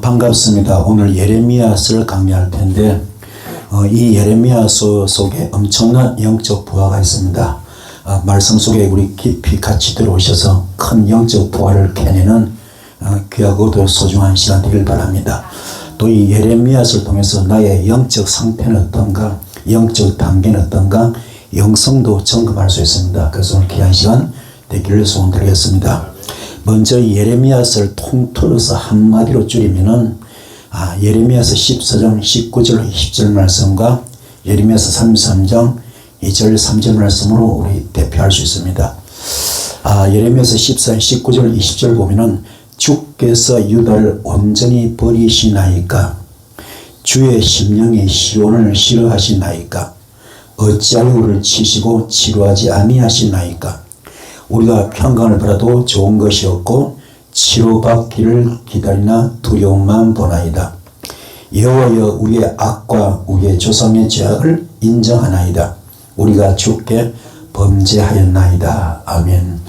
반갑습니다. 오늘 예레미야서를 강의할 텐데 이 예레미야서 속에 엄청난 영적 부하가 있습니다. 말씀 속에 우리 깊이 같이 들어오셔서 큰 영적 부하를 캐내는 귀하고도 소중한 시간 되길 바랍니다. 또 이 예레미야서를 통해서 나의 영적 상태는 어떤가, 영적 단계는 어떤가, 영성도 점검할 수 있습니다. 그래서 오늘 귀한 시간 되기를 소원드리겠습니다. 먼저 예레미야서를 통틀어서 한마디로 줄이면은 예레미야서 14장 19절 20절 말씀과 예레미야서 33장 2절 3절 말씀으로 우리 대표할 수 있습니다. 예레미야서 14장 19절 20절 보면은 주께서 유다를 온전히 버리시나이까, 주의 심령이 시온을 싫어하시나이까, 어찌하여 우리를 치시고 치료하지 아니하시나이까. 우리가 평강을 받아도 좋은 것이 없고 치료받기를 기다리나 두려움만 보나이다. 여호와여, 우리의 악과 우리의 조상의 죄악을 인정하나이다. 우리가 주께 범죄하였나이다. 아멘.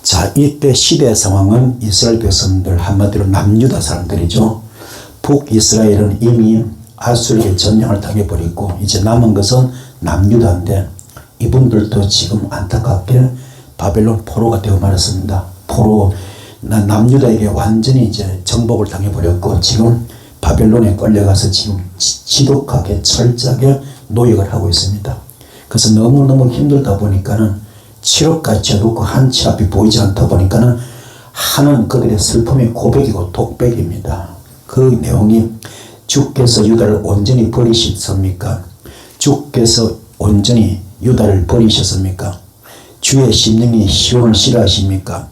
자, 이때 시대 상황은 이스라엘 백성들, 한마디로 남유다 사람들이죠. 북이스라엘은 이미 아수르의 전쟁을 당해버리고 이제 남은 것은 남유다인데, 이분들도 지금 안타깝게 바벨론 포로가 되어 말았습니다. 남유다에게 완전히 이제 정복을 당해버렸고 지금 바벨론에 끌려가서 지금 지독하게 철저하게 노역을 하고 있습니다. 그래서 너무너무 힘들다 보니까는 칠흑같이 놓고 한치 앞이 보이지 않다 보니까는 하는 그들의 슬픔이 고백이고 독백입니다. 그 내용이 주께서 유다를 온전히 버리셨습니까? 주께서 온전히 유다를 버리셨습니까? 주의 심령이 시온을 싫어하십니까?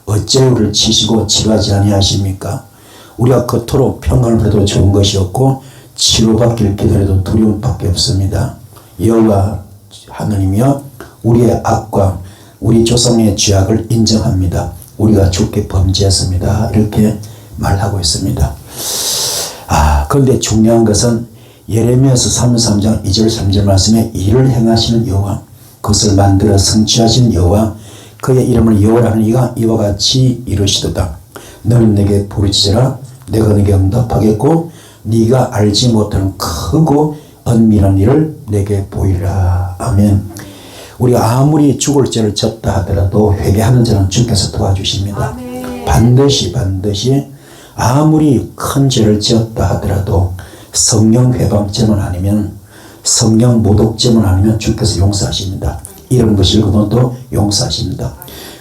어째 우리를 치시고 치료하지 아니하십니까? 우리가 그토록 평강을 받아도 좋은 것이 없고 치료받기를 기다려도 두려움밖에 없습니다. 여호와 하나님이여, 우리의 악과 우리 조상의 죄악을 인정합니다. 우리가 주께 범죄했습니다. 이렇게 말하고 있습니다. 그런데 중요한 것은 예레미야서 33장 2절 3절 말씀에 일을 행하시는 여호와, 그것을 만들어 성취하신 여호와, 그의 이름을 여호와라는 이가 이와 같이 이르시도다. 너는 내게 부르짖으라, 내가 네게 응답하겠고 네가 알지 못하는 크고 은밀한 일을 내게 보이라. 아멘. 우리가 아무리 죽을 죄를 졌다 하더라도 회개하는 자는 주께서 도와주십니다. 아멘. 반드시 아무리 큰 죄를 지었다 하더라도 성령 회방죄만 아니면, 성령 모독죄만 아니면 주께서 용서하십니다. 이런 것을 그분도 용서하십니다.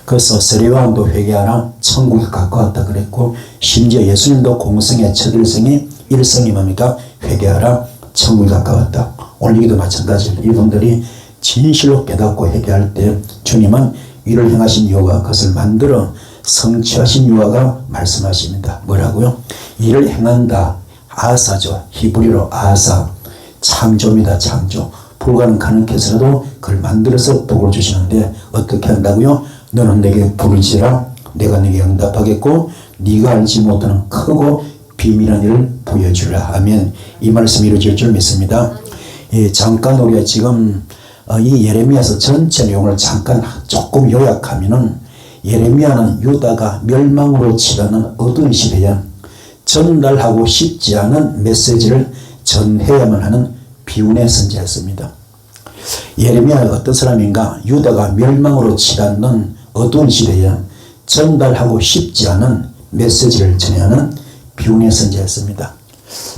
그래서 세례요한도 회개하라, 천국이 가까웠다 그랬고, 심지어 예수님도 공생의 첫 일성이 뭡니까? 회개하라, 천국이 가까웠다. 오늘 여기도 마찬가지입니다. 이분들이 진실로 깨닫고 회개할 때 주님은 일을 행하신 여호와, 그것을 만들어 성취하신 여호와가 말씀하십니다. 뭐라고요? 일을 행한다. 아사죠. 히브리어로 아사. 창조입니다. 창조. 불가능한 것이라도 그걸 만들어서 복을 주시는데 어떻게 한다고요? 너는 내게 부르짖으라, 내가 네게 응답하겠고 네가 알지 못하는 크고 비밀한 일을 보여주라. 아멘. 이 말씀이 이루어질 줄 믿습니다. 잠깐 우리가 지금 이 예레미야서 전체 내용을 잠깐 조금 요약하면은, 예레미야는 유다가 멸망으로 치닫는 어두운 시대에 전달하고 싶지 않은 메시지를 전해야만 하는 비운의 선지자였습니다. 예레미야가 어떤 사람인가? 유다가 멸망으로 치닫는 어두운 시대에 전달하고 싶지 않은 메시지를 전해야 하는 비운의 선지자였습니다.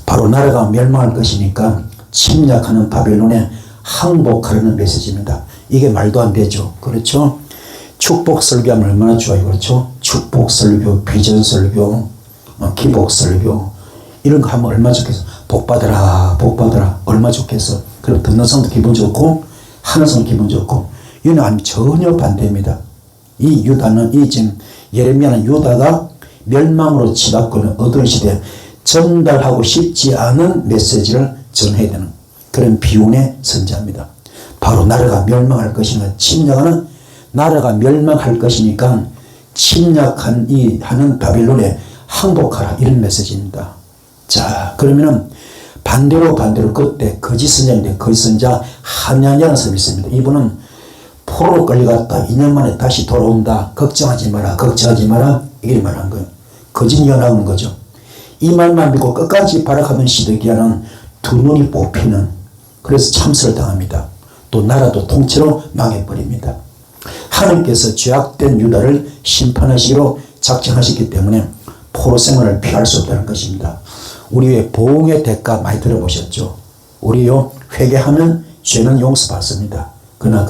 바로 나라가 멸망할 것이니까 침략하는 바벨론에 항복하라는 메시지입니다. 이게 말도 안 되죠. 그렇죠? 축복 설교하면 얼마나 좋아요. 그렇죠? 축복 설교, 비전 설교, 기복 설교, 이런 거 하면 얼마나 좋겠어. 복 받아라, 복 받아라. 얼마나 좋겠어. 그리고 듣는 사람도 기분 좋고 하는 사람도 기분 좋고. 이는 아니, 전혀 반대입니다. 이 유다는, 지금 예레미야는 유다가 멸망으로 치닫고 있는 어두운 시대에 전달하고 싶지 않은 메시지를 전해야 되는 그런 비운의 선지자입니다. 바로 나라가 멸망할 것이니까, 침략하는 나라가 멸망할 것이니까 하는 바벨론에 항복하라, 이런 메시지입니다. 자, 그러면은 반대로 그때 거짓 선자인데, 거짓 선자 하냐냐는 사람이 있습니다. 이분은 포로로 끌려갔다 2년 만에 다시 돌아온다. 걱정하지 마라. 이렇게 말한 거예요. 거짓 연하는 거죠. 이 말만 믿고 끝까지 발악하던 시드기야는 두 눈이 뽑히는, 그래서 참설을 당합니다. 또 나라도 통째로 망해버립니다. 하나님께서 죄악된 유다를 심판하시기로 작정하셨기 때문에 포로 생활을 피할 수 없다는 것입니다. 우리의 보응의 대가 많이 들어보셨죠? 우리요 회개하면 죄는 용서받습니다. 그러나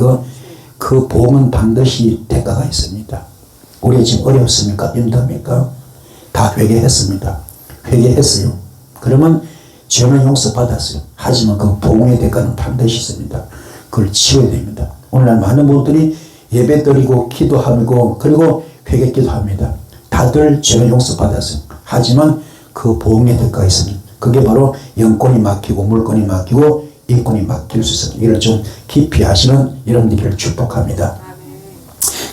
그 보응은 반드시 대가가 있습니다. 우리 지금 어렵습니까? 힘듭니까? 다 회개했습니다. 회개했어요. 그러면 죄는 용서받았어요. 하지만 그 보응의 대가는 반드시 있습니다. 그걸 치워야 됩니다. 오늘날 많은 분들이 예배 드리고 기도하고 그리고 회개 기도합니다. 다들 죄는 용서받았어요. 하지만 그 보응의 대가가 있습니다. 그게 바로 영권이 막히고 물권이 막히고 인권이 막힐 수 있습니다. 이를 좀 깊이 하시는 여러분들을 축복합니다.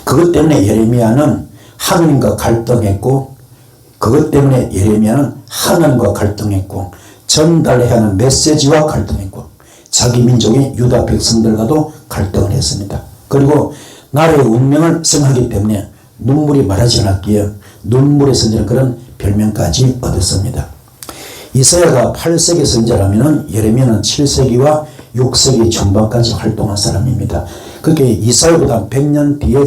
그것 때문에 예레미야는 하나님과 갈등했고, 그것 때문에 예레미야는 하나님과 갈등했고, 전달해야 하는 메시지와 갈등했고, 자기 민족의 유다 백성들과도 갈등을 했습니다. 그리고 나라의 운명을 생각하기 때문에 눈물이 말하지 않았기에 눈물의 선지라는 그런 별명까지 얻었습니다. 이사야가 8세기 선지자라면 예레미야는 7세기와 6세기 중반까지 활동한 사람입니다. 그게 이사야보다 100년 뒤에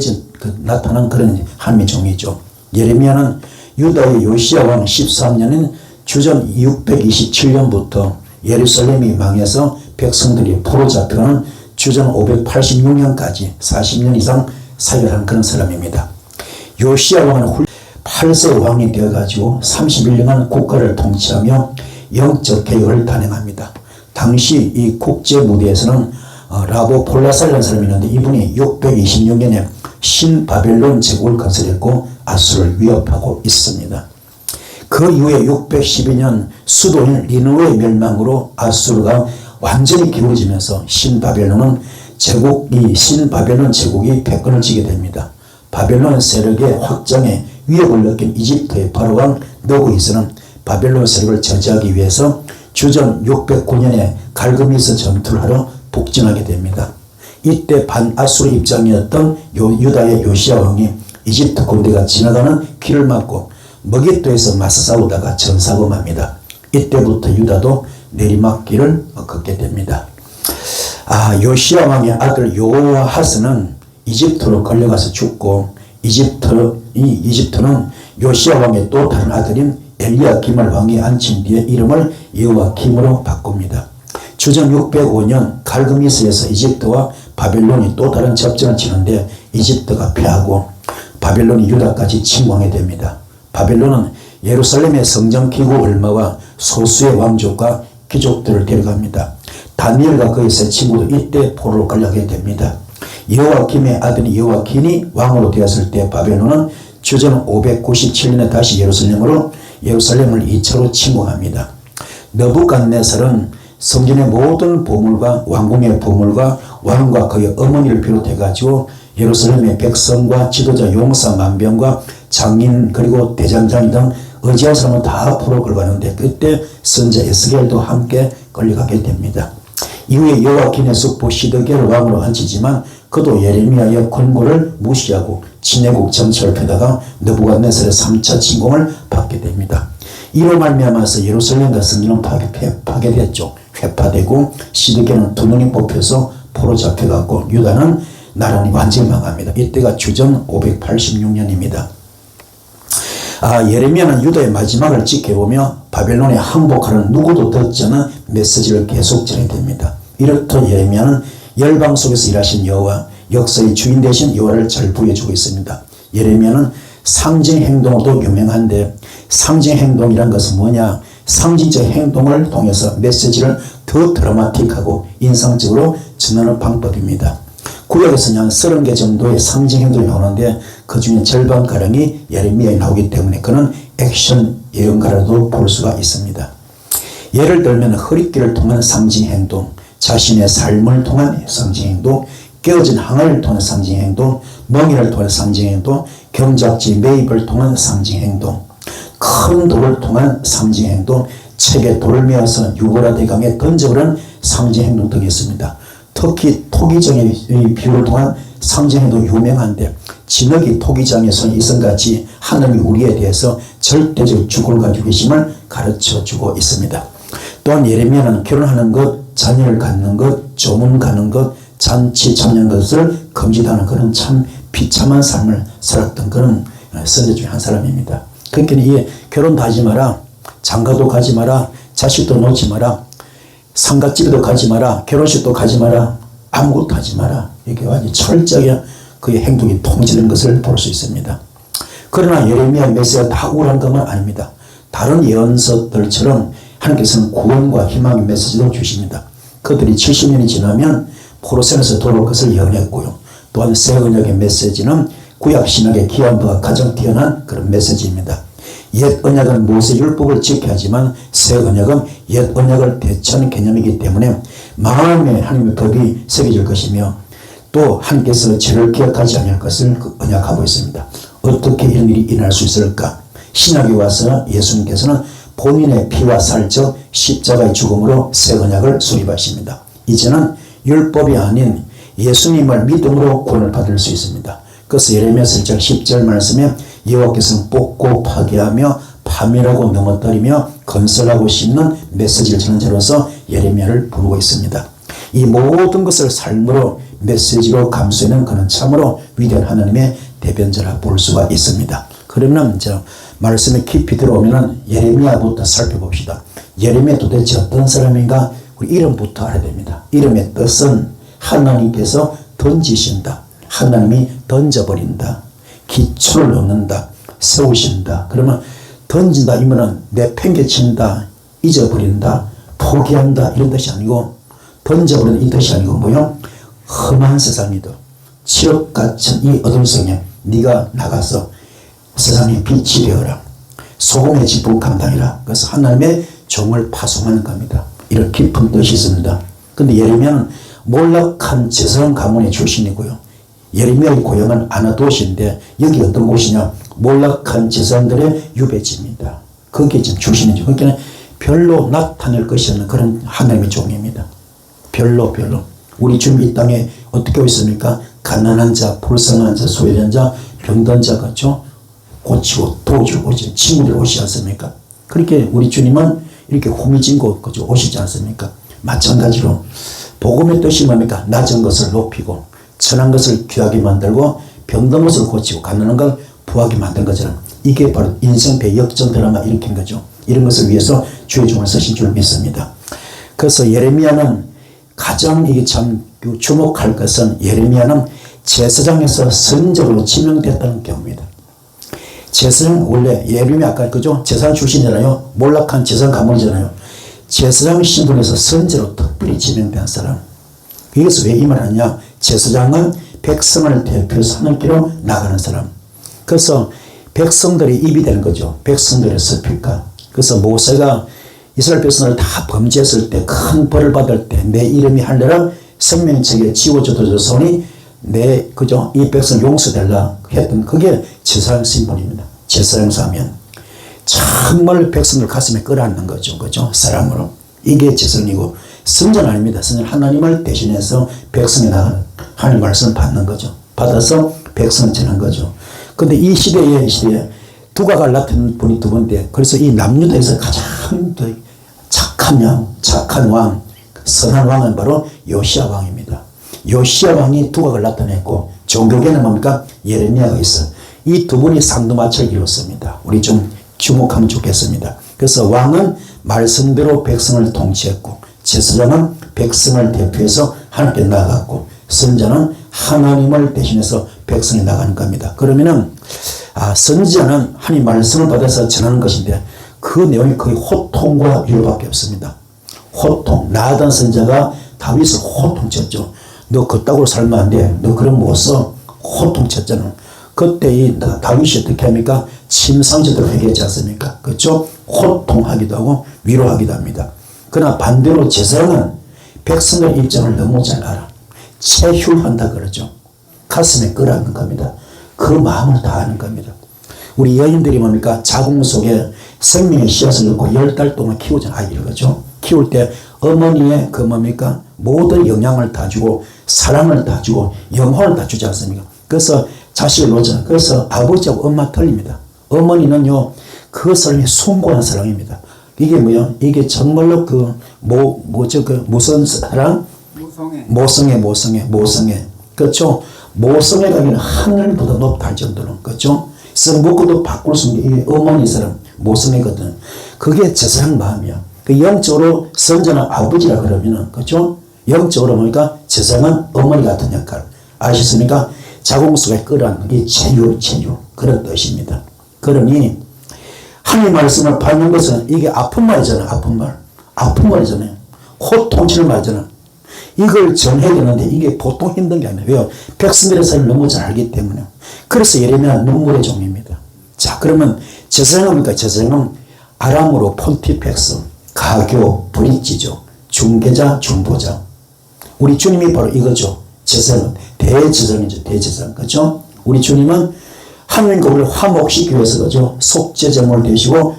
나타난 그런 한미종이죠. 예레미야는 유다의 요시야 왕 13년인 주전 627년부터 예루살렘이 망해서 백성들이 포로 잡혀가는 주전 586년까지 40년 이상 사역한 그런 사람입니다. 요시야 왕은 8세 왕이 되어가지고 31년간 국가를 통치하며 영적 개혁을 단행합니다. 당시 이 국제 무대에서는 라보 폴라살이라는 사람이 있는데 이분이 626년에 신바벨론 제국을 건설했고 아수를 위협하고 있습니다. 그 이후에 612년 수도인 니느웨의 멸망으로 아수르가 완전히 기울어지면서 신바벨론 제국이 패권을 쥐게 됩니다. 바벨론 세력의 확장에 위협을 느낀 이집트의 바로왕 너구이스는 바벨론 세력을 저지하기 위해서 주전 609년에 갈그미스 전투를 하러 북진하게 됩니다. 이때 반아수르 입장이었던 유다의 요시야 왕이 이집트 군대가 지나가는 길을 막고 머깃도에서 맞서 싸우다가 전사검합니다. 이때부터 유다도 내리막길을 걷게 됩니다. 요시야 왕의 아들 요아하스는 이집트로 끌려가서 죽고 이집트는 요시야 왕의 또 다른 아들인 엘리야김을 왕이 앉힌 뒤에 이름을 여호와김으로 바꿉니다. 주전 605년 갈그미스에서 이집트와 바벨론이 또 다른 접전을 치는데 이집트가 패하고 바벨론이 유다까지 침공하게 됩니다. 바벨론은 예루살렘의 성전 기구 얼마와 소수의 왕족과 귀족들을 데려갑니다. 다니엘과 그의 세 친구도 이때 포로로 끌려가게 됩니다. 여호와김의 아들이 여호와긴이 왕으로 되었을 때 바벨론은 주전 597년에 다시 예루살렘을 2차로 침공합니다. 느부갓네살은 성전의 모든 보물과 왕궁의 보물과 왕과 그의 어머니를 비롯해 가지고 예루살렘의 백성과 지도자 용사 만병과 장인 그리고 대장장 등 의지한 사람은 다 포로로 끌어가는데 그때 선지자 에스겔도 함께 끌려가게 됩니다. 이후에 여호와긴의 숙부 시드기야를 왕으로 앉히지만 그도 예레미야의 권고를 무시하고 친애국 정책을 펴다가 느부갓네살의 3차 침공을 받게 됩니다. 이로 말미암아서 예루살렘과 성전은 파괴됐죠. 회파되고 시드기야는 두 눈이 뽑혀서 포로 잡혀갔고 유다는 나라는 완전히 망합니다. 이때가 주전 586년입니다. 예레미야는 유다의 마지막을 지켜보며 바벨론에 항복하는 누구도 듣지 않은 메시지를 계속 전해됩니다. 이렇듯 예레미야는 열방 속에서 일하신 여호와, 역사의 주인 되신 여호와를 잘 보여주고 있습니다. 예레미야는 상징 행동으로도 유명한데 상징 행동이란 것은 뭐냐? 상징적 행동을 통해서 메시지를 더 드라마틱하고 인상적으로 전하는 방법입니다. 구약에서는 한 30개 정도의 상징 행동이 나오는데 그 중에 절반가량이 예레미야에 나오기 때문에 그는 액션 예언가라도 볼 수가 있습니다. 예를 들면 허리띠를 통한 상징 행동, 자신의 삶을 통한 상징 행동, 깨어진 항아리를 통한 상징 행동, 멍이를 통한 상징 행동, 경작지 매입을 통한 상징 행동, 큰 돌을 통한 상징 행동, 책에 돌을 메어서 유보라 대강에 던져버리는 상징 행동 등이 있습니다. 특히 토기정의 비유를 통한 상징에도 유명한데 진흙이 토기장에 손이 있음같이 하나님이 우리에 대해서 절대적 주권을 가지고 계심을 가르쳐주고 있습니다. 또한 예레미야는 결혼하는 것, 자녀를 갖는 것, 조문 가는 것, 잔치 참여하는 것을 금지하는 그런 참 비참한 삶을 살았던 그런 선지 중에 한 사람입니다. 그러니까 이 결혼도 하지 마라, 장가도 가지 마라, 자식도 놓지 마라, 상갓집에도 가지 마라, 결혼식도 가지 마라, 아무것도 하지 마라. 이렇게 아주 철저하게 그의 행동이 통제된 것을 볼 수 있습니다. 그러나 예레미야 메시아가 다 우울한 것만 아닙니다. 다른 예언서들처럼 하나님께서는 구원과 희망의 메시지도 주십니다. 그들이 70년이 지나면 포로선에서 돌아올 것을 예언했고요. 또한 새 언약의 메시지는 구약 신학의 귀한 바가 가장 뛰어난 그런 메시지입니다. 옛 언약은 모세 율법을 지켜야 하지만 새 언약은 옛 언약을 대체하는 개념이기 때문에 마음에 하나님의 법이 새겨질 것이며 또 하나님께서 죄를 기억하지 않을 것을 언약하고 있습니다. 어떻게 이런 일이 일어날 수 있을까? 신약에 와서 예수님께서는 본인의 피와 살 즉 십자가의 죽음으로 새 언약을 수립하십니다. 이제는 율법이 아닌 예수님을 믿음으로 구원을 받을 수 있습니다. 그래서 예레미야서 1장 10절 말씀에 여호와께서는 뽑고 파괴하며 파멸하고 넘어뜨리며 건설하고 심는 메시지를 전하는 자로서 예레미야를 부르고 있습니다. 이 모든 것을 삶으로 메시지로 감수하는 그는 참으로 위대한 하나님의 대변자라 볼 수가 있습니다. 그러면 말씀에 깊이 들어오면 예레미야부터 살펴봅시다. 예레미야 도대체 어떤 사람인가? 우리 이름부터 알아야 됩니다. 이름의 뜻은 하나님께서 던지신다. 하나님이 던져버린다. 기초를 놓는다. 세우신다. 그러면 던진다 이면은 내팽개친다. 잊어버린다. 포기한다. 이런 뜻이 아니고 던져버리는 이 뜻이 아니고 뭐요? 험한 세상이다. 칠흑 같은 이 어둠 속에 네가 나가서 세상의 빛이 되어라. 소금의 지붕 감당이라. 그래서 하나님의 종을 파송하는 겁니다. 이런 깊은 뜻이 있습니다. 근데 예레미야는 몰락한 제사장 가문의 출신이고요. 예레미야의 고향은 아나도시인데 여기 어떤 곳이냐? 몰락한 제사장들의 유배지입니다. 거기에 지금 출신이죠. 그러니까 별로 나타낼 것이 없는 그런 하나님의 종입니다. 별로. 우리 주님 이 땅에 어떻게 있습니까? 가난한 자, 불쌍한 자, 소외된 자, 병든 자 같죠? 고치고 도와주고 친구들 오시지 않습니까? 그렇게 우리 주님은 이렇게 후미진고 그죠? 오시지 않습니까? 마찬가지로 복음의 뜻이 뭡니까? 낮은 것을 높이고 천한 것을 귀하게 만들고 병든 것을 고치고 가난한 걸 부하게 만든 것처럼 이게 바로 인생배 역전 드라마 일으킨 거죠. 이런 것을 위해서 주의 종을 쓰신 줄 믿습니다. 그래서 예레미야는 가장 이게 참 주목할 것은 예레미야는 제사장에서 선지자로 지명됐다는 경우입니다. 제사장 원래 예레미야 아까 그죠? 제사장 출신이잖아요. 몰락한 제사장 가문이잖아요. 제사장 신분에서 선지자로 특별히 지명된 사람. 여기서 왜 이 말을 하냐? 제사장은 백성을 대표해서 하늘길로 나가는 사람. 그래서 백성들이 입이 되는 거죠. 백성들의 섭일까. 그래서 모세가 이스라엘 백성을 다 범죄했을 때 큰 벌을 받을 때 내 이름이 할례라 생명책에 지워져도 손이 내 그죠? 이 백성 용서될라 했던 그게 제사장 신분입니다. 제사장 사면 정말 백성들 가슴에 끌어안는 거죠. 그죠? 사랑으로. 이게 제사장이고 선자는 아닙니다. 선자는 하나님을 대신해서 백성에 나가는 하나님 말씀을 받는 거죠. 받아서 백성을 전한 거죠. 근데 이 시대에 두각을 나타낸 분이 두 분인데 그래서 이 남유다에서 가장 착한 왕, 선한 왕은 바로 요시야 왕입니다. 요시야 왕이 두각을 나타냈고 종교계는 뭡니까? 예레미야가 있어. 이 두 분이 쌍두마차를 이뤘습니다. 우리 좀 주목하면 좋겠습니다. 그래서 왕은 말씀대로 백성을 통치했고 제사장은 백성을 대표해서 하나님께 나아갔고 선자는 하나님을 대신해서 백성에 나가는 겁니다. 그러면은 선지자는 하나님 말씀을 받아서 전하는 것인데 그 내용이 거의 호통과 위로밖에 없습니다. 호통. 나아단 선자가 다윗을 호통쳤죠. 너 그따구로 살면 안 돼. 너 그런 못 써. 호통쳤잖아. 그때 이 다윗이 어떻게 합니까? 침상제대로 회개하지 않습니까? 그렇죠? 호통하기도 하고 위로하기도 합니다. 그러나 반대로 제사장은 백성의 입장을 너무 잘 알아. 체휼한다 그러죠. 가슴에 끌어안는 겁니다. 그 마음을 다하는 겁니다. 우리 여인들이 뭡니까? 자궁 속에 생명의 씨앗을 넣고 10달 동안 키우잖아요. 아이를. 그죠? 키울 때 어머니의 그 뭡니까? 모든 영향을 다 주고 사랑을 다 주고 영혼을 다 주지 않습니까? 그래서 자식을 놓잖아요. 그래서 아버지하고 엄마 틀립니다. 어머니는요, 그 사랑이 숭고한 사랑입니다. 이게 뭐야? 이게 정말로 무슨 사랑? 모성애. 그렇죠? 모성애 가기는 하늘보다 높다 할 정도로. 그렇죠? 성부구도 바꿀 수 있는 게 어머니 사랑, 모성애거든. 그게 제 사랑 마음이야. 그 영적으로 선전한 아버지라 그러면은, 그렇죠? 영적으로 보니까 제 사랑은 어머니 같은 역할. 아시습니까? 자궁 속에 끌어안는 게 체유. 그런 뜻입니다. 그러니, 하나님 말씀을 받는 것은 이게 아픈 말이잖아요. 아픈 말이잖아요. 호통치는 말이잖아요. 이걸 전해야 되는데 이게 보통 힘든 게 아니에요. 왜요? 백성들의 삶을 너무 잘 알기 때문에. 그래서 예레미야 눈물의 종입니다. 자, 그러면 제사장은 뭡니까? 제사장은 아람으로 폰티펙스, 가교, 브릿지죠. 중개자, 중보자. 우리 주님이 바로 이거죠. 제사장은 대제사장이죠. 대제사장. 그죠? 우리 주님은 하나님과 우리를 화목시키기 위해서 그죠? 속죄제물 되시고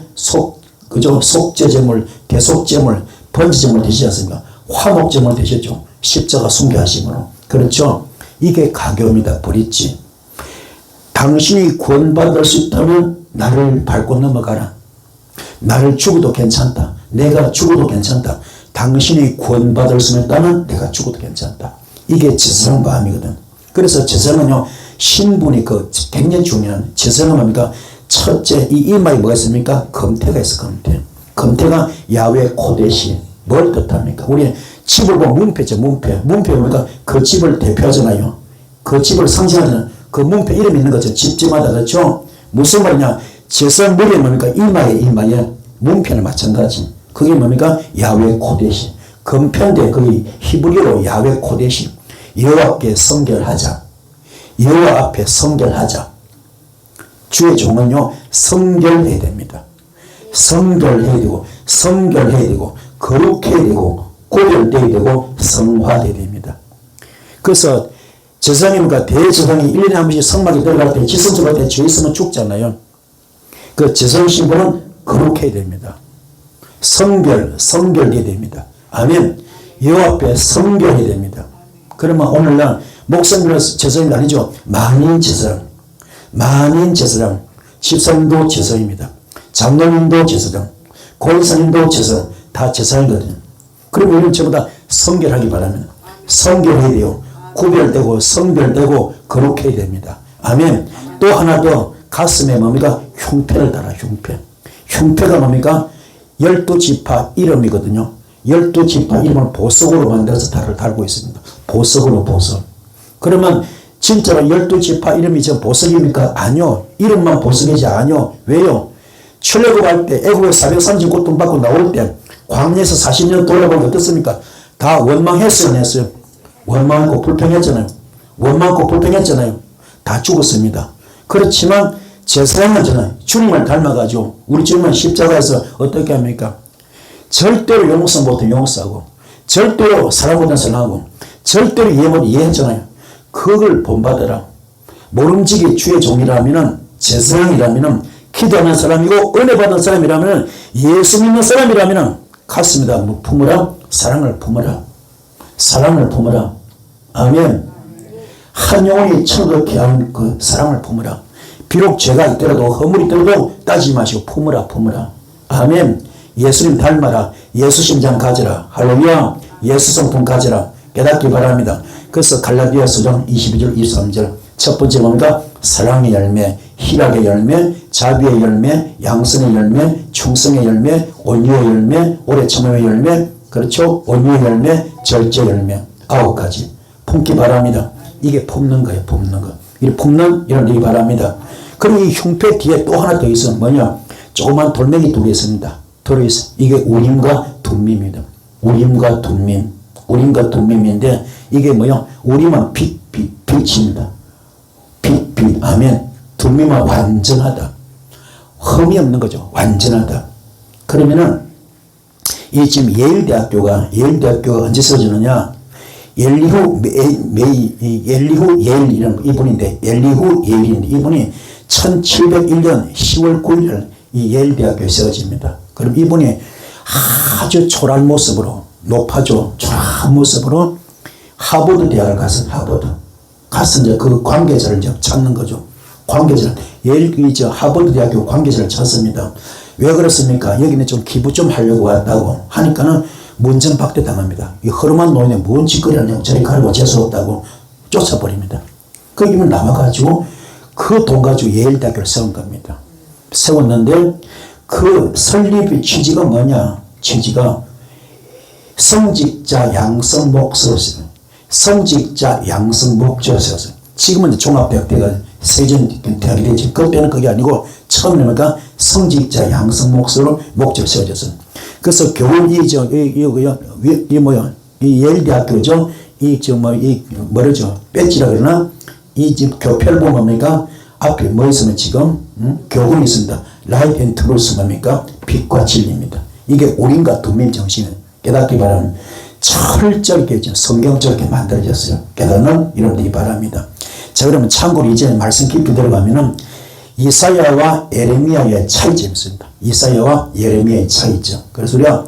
속죄제물, 대속제물, 번제제물 되시지 않습니까? 화목제물 되셨죠. 십자가 순교하심으로. 그렇죠? 이게 가교입니다. 브릿지. 당신이 구원받을 수 있다면 나를 밟고 넘어가라. 나를 죽어도 괜찮다. 내가 죽어도 괜찮다. 당신이 구원받을 수 있다면 내가 죽어도 괜찮다. 이게 제사장 마음이거든. 그래서 제사장은요, 신분이 굉장히 중요한, 제사장은 뭡니까? 첫째, 이 이마에 뭐가 있습니까? 검태가 있어, 검태. 검태가 야훼 코데시. 뭘 뜻합니까? 우리 집을 보면 문패죠, 문패. 문패가 뭡니까? 그 집을 대표하잖아요. 그 집을 상징하잖아요. 그 문패 이름이 있는 거죠. 집집마다. 그렇죠? 무슨 말이냐? 제사장 머리에 뭡니까? 이마에 문패는 마찬가지. 그게 뭡니까? 야훼 코데시. 검편대, 거기 히브리어로 야훼 코데시. 여호와께 성결하자. 여호와 앞에 성결하자. 주의 종은요, 성결해야 됩니다. 성결해야 되고, 거룩해야 되고, 구별돼야 되고, 성화돼야 됩니다. 그래서 제사장님과 대제사장이 1년에 한 번씩 성막에 들어갈 때, 지성소할 때 죄 있으면 죽잖아요. 그 제사장 신분은 거룩해야 됩니다. 성결돼야 됩니다. 아멘. 여호와 앞에 성결해야 됩니다. 그러면 오늘날 목사님은 제사장이 아니죠. 만인제사장, 집사님도 제사장입니다. 장로님도 제사장, 권사님도 제사장, 다 제사장이거든요. 그럼 우리는 전부 다 성결하기 바랍니다. 성결해야 돼요. 구별되고 성별되고 거룩해야 됩니다. 아멘. 또 하나 더 가슴에 뭡니까? 흉패를 달아. 흉패가 뭡니까? 12지파 이름이거든요. 12지파 이름을 보석으로 만들어서 달고 있습니다. 보석. 그러면 진짜로 12지파 이름이 저 보석입니까? 아니요. 이름만 보석이지 아니요. 왜요? 출애굽할 때 애굽에 430고통 받고 나올 때 광야에서 40년 돌아보면 어떻습니까? 다 원망했어요, 안 했어요? 원망하고 불평했잖아요. 다 죽었습니다. 그렇지만 제사장은 저는 주님을 닮아가지고 우리 주님은 십자가에서 어떻게 합니까? 절대로 용서 못해 용서하고, 절대로 사랑 못한 사랑하고, 절대로 이해 못 이해했잖아요. 그걸 본받으라. 모름지기 주의 종이라면은, 제사장이라면은, 기도하는 사람이고 은혜 받은 사람이라면은, 예수 믿는 사람이라면은 같습니다. 뭐 품으라? 사랑을 품으라. 아멘. 한 영혼이 천국에 한 그 사랑을 품으라. 비록 죄가 있더라도 허물이 있더라도 따지지 마시고 품으라. 아멘. 예수님 닮아라. 예수 심장 가져라. 할렐루야. 예수 성품 가져라. 깨닫기 바랍니다. 그래서 갈라디아서 22절 23절 첫 번째 뭡니까? 사랑의 열매, 희락의 열매, 자비의 열매, 양선의 열매, 충성의 열매, 온유의 열매, 오래 참음의 열매, 그렇죠? 온유의 열매, 절제 열매 9가지 품기 바랍니다. 이게 품는 거예요. 이 품는 이런 일이 바랍니다. 그럼 이 흉패 뒤에 또 하나 더 있으면 뭐냐? 조그만 돌멩이 두 개 있습니다. 들어있어. 이게 우림과 둠밈입니다. 우림과 둠밈인데 이게 뭐야? 우림은 빛입니다. 빛. 아멘. 둠밈은 완전하다. 흠이 없는 거죠. 완전하다. 그러면은 이 지금 예일대학교가 언제 세워지느냐? 엘리후 예일 이분인데 이분이 1701년 10월 9일 이 예일대학교에 세워집니다. 그럼 이분이 아주 초라한 모습으로 높아져 저 모습으로 하버드 대학을 가서 이제 그 관계자를 이제 찾는 거죠. 관계자, 하버드 대학교 관계자를 찾습니다. 왜 그렇습니까? 여기는 좀 기부 좀 하려고 왔다고 하니까는 문전박대 당합니다. 이 허름한 노인에 뭔 짓거리 하냐고 저리 가라고 재수없다고 쫓아버립니다. 거기면 남아가지고 그 돈 가지고 예일대학교를 세운 겁니다. 세웠는데 그 설립의 취지가 뭐냐? 취지가 성직자 양성 목적이었어요. 성직자 양성 목적이었어요. 지금은 이제 종합대학교가 세전대학이 되지. 그때는 그게 아니고 처음에니까 성직자 양성 목적으로 세워졌어요. 그래서 교훈 이 예일대학교죠. 배지라 그러나 이 집 교표를 보면 뭡니까? 앞에 뭐 있으면 지금 교훈이 있습니다. 라이트 앤 트루스 뭡니까? 빛과 진리입니다. 이게 우린과 두민 정신을 깨닫기 바라는 철저하게 성경적으로 만들어졌어요. 깨닫는 여러분들이 바랍니다. 자, 그러면 참고로 이제 말씀 깊이 들어가면은 이사야와 예레미야의 차이점이 있습니다. 이사야와 예레미야의 차이점. 그래서 우리가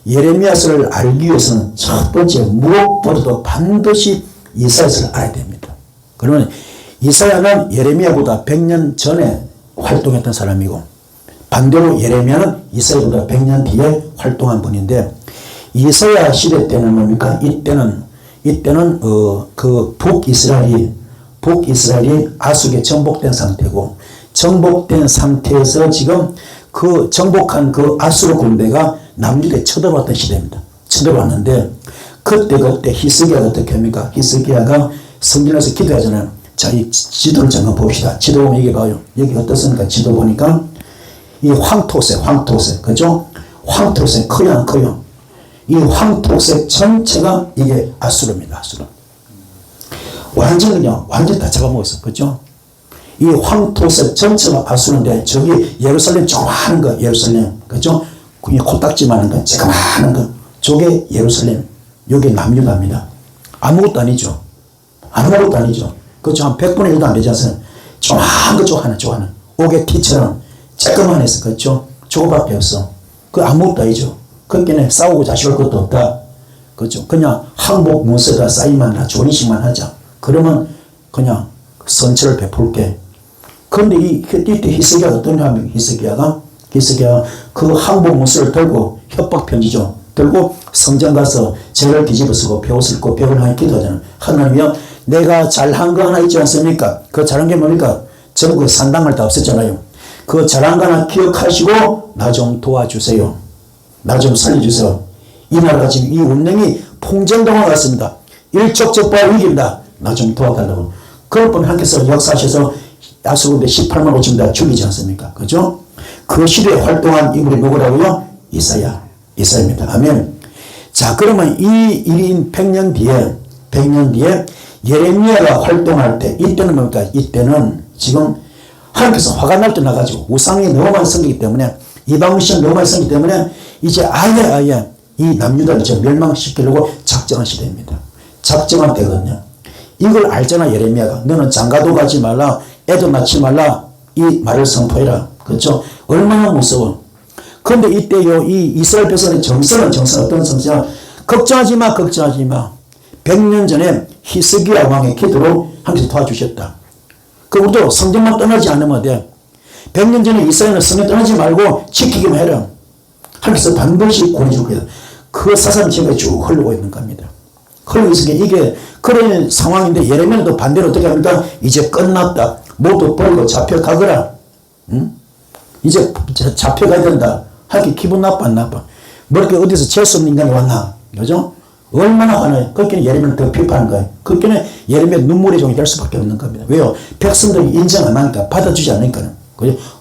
예레미야서를 알기 위해서는 첫 번째 무엇보다도 반드시 이사야서를 알아야 됩니다. 그러면 이사야는 예레미야보다 100년 전에 활동했던 사람이고 반대로 예레미야는 이사야보다 100년 뒤에 활동한 분인데 이사야 시대 때는 뭡니까? 이때는 그 북이스라엘이 아수에 정복된 상태고 정복된 상태에서 지금 그 정복한 그 아수르 군대가 남유다에 쳐들어왔던 시대입니다. 쳐들어왔는데 그때 히스기야가 어떻게 합니까? 히스기야가 성전에서 기도하잖아요. 자, 이 지도를 잠깐 봅시다. 지도 보면 이게 봐요. 여기 어떻습니까? 지도 보니까 이 황토색, 그죠? 황토색 커요. 이 황토색 전체가 이게 아수르입니다. 아수르. 완전 다 잡아먹었어. 그죠? 이 황토색 전체가 아수르인데 저기 예루살렘 좋아하는 거, 예루살렘. 그죠? 그냥 코딱지만한 거, 쬐그마한 거. 저게 예루살렘. 여기 남유다입니다. 아무것도 아니죠. 그죠? 한 100분의 1도 안 되지 않습니까? 좋아하는 거 좋아하는. 오게티처럼 쬐그만 해서, 그죠? 저거밖에 없어. 그 아무것도 아니죠. 그렇게 싸우고 자식할 것도 없다. 그죠? 그냥 항복 문서에다 사인만 좋은 인식만 하자. 그러면 그냥 선처를 베풀게. 그런데 이때 히스기야가 어떤 하면 히스기야가 그 항복 문서를 들고 협박 편지죠. 들고 성전 가서 죄를 뒤집어 쓰고 벽을 쓸고 벽을 하나 기도하잖아요. 하나님이요, 내가 잘한 거 하나 있지 않습니까? 그 잘한 게 뭡니까? 전국에 산당을 다 없앴잖아요. 그 잘한 거 하나 기억하시고 나 좀 도와주세요. 나 좀 살려주세요. 이 나라가 지금 이 운명이 풍전당한 것 같습니다. 일촉즉발 위기입니다. 나 좀 도와달라고. 그럴 뻔 하께서 역사하셔서 아수르군대 18만 5천 다 죽이지 않습니까? 그죠? 그 시대에 활동한 인물이 누구라고요? 이사야입니다. 아멘. 자, 그러면 이 일인 100년 뒤에 예레미야가 활동할 때 이때는 뭡니까? 이때는 지금 하나님께서 화가 날 때 나가지고 우상이 너무 많이 생기기 때문에 이방신이 너무 많이 생기기 때문에 이제 아예 이 남유다를 멸망시키려고 작정한 시대입니다. 작정한 때거든요. 이걸 알잖아, 예레미야가. 너는 장가도 가지 말라, 애도 낳지 말라, 이 말을 선포해라. 그렇죠? 얼마나 무서워. 그런데 이때요, 이 이스라엘 백성의 정서는 어떤 정서야? 걱정하지 마. 100년 전에 히스기야 왕의 기도로 하나님께서 도와주셨다. 그 우리도 성전만 떠나지 않으면 돼. 100년 전에 이스라엘은 성전 떠나지 말고 지키기만 해라. 하나님께서 반드시 구해줄 거다. 그 사상이 지금 쭉 흐르고 있는 겁니다. 흐르고 있으니까 이게 그런 상황인데 예레미야도 반대로 어떻게 합니까? 이제 끝났다. 모두 버리고 잡혀가거라. 응? 이제 잡혀가야 된다. 하기 기분 나빠 안 나빠? 뭐 이렇게 어디서 재수 없는 인간이 왔나? 그죠? 얼마나 화나요? 그렇게 예레미야를 더 비판하는 거예요. 그렇게 예레미야 눈물의 종이 될 수밖에 없는 겁니다. 왜요? 백성들이 인정 안 하니까, 받아주지 않으니까요.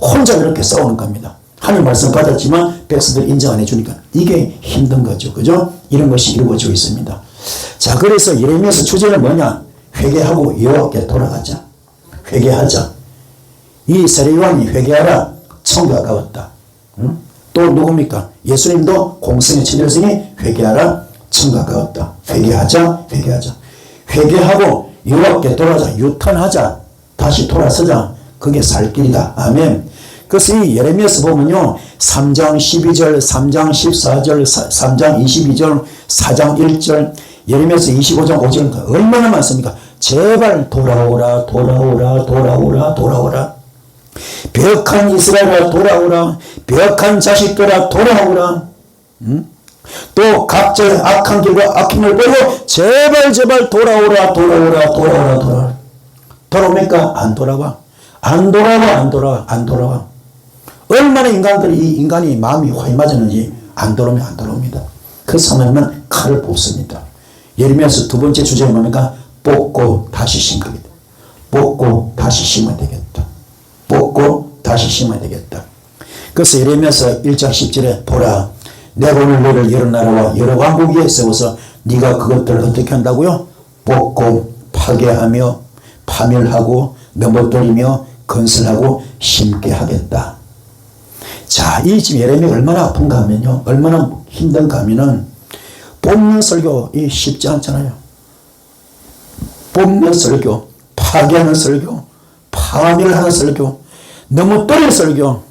혼자 이렇게 싸우는 겁니다. 하나님 말씀 받았지만 백성들 인정 안 해주니까 이게 힘든 거죠. 그죠? 이런 것이 이루어지고 있습니다. 자, 그래서 예레미야서 주제는 뭐냐? 회개하고 여호와께 돌아가자. 회개하자. 이 세례요한이 회개하라. 천국에 가까웠다. 응? 또 누굽니까? 예수님도 공생의 친일생이 회개하라. 천국에 가까웠다. 회개하자. 회개하고 여호와께 돌아가자. 유턴하자. 다시 돌아서자. 그게 살 길이다. 아멘. 그래서 이 예레미야서 보면요. 3장 12절, 3장 14절, 3장 22절, 4장 1절, 예레미야서 25장 5절 얼마나 많습니까? 제발 돌아오라, 돌아오라, 돌아오라, 돌아오라. 배역한 이스라엘아 돌아오라. 배역한 자식들아 돌아오라. 또 각자의 악한 길과 악한 걸 보고 제발 제발 돌아오라, 돌아오라, 돌아오라, 돌아오라. 돌아옵니까? 안 돌아와. 안 돌아와, 안 돌아와, 안 돌아와. 얼마나 인간이 마음이 화이 맞았는지 안 돌아오면 안 돌아옵니다. 그 하나님은 칼을 뽑습니다. 예레미야서 두 번째 주제가 뭡니까? 뽑고 다시 심깁니다. 뽑고 다시 심어야 되겠다. 뽑고 다시 심어야 되겠다. 그래서 예레미야서 1장 10절에 보라, 내가 오늘 너를 여러 나라와 여러 왕국 위에 세워서 네가 그것들을 어떻게 한다고요? 뽑고 파괴하며 파멸하고 넘어뜨리며 건설하고 심게 하겠다. 자, 이 지금 예레미야가 얼마나 아픈가 하면요, 얼마나 힘든가 하면은 뽑는 설교 이 쉽지 않잖아요. 뽑는 설교, 파괴하는 설교, 파멸하는 설교, 넘어뜨리는 설교,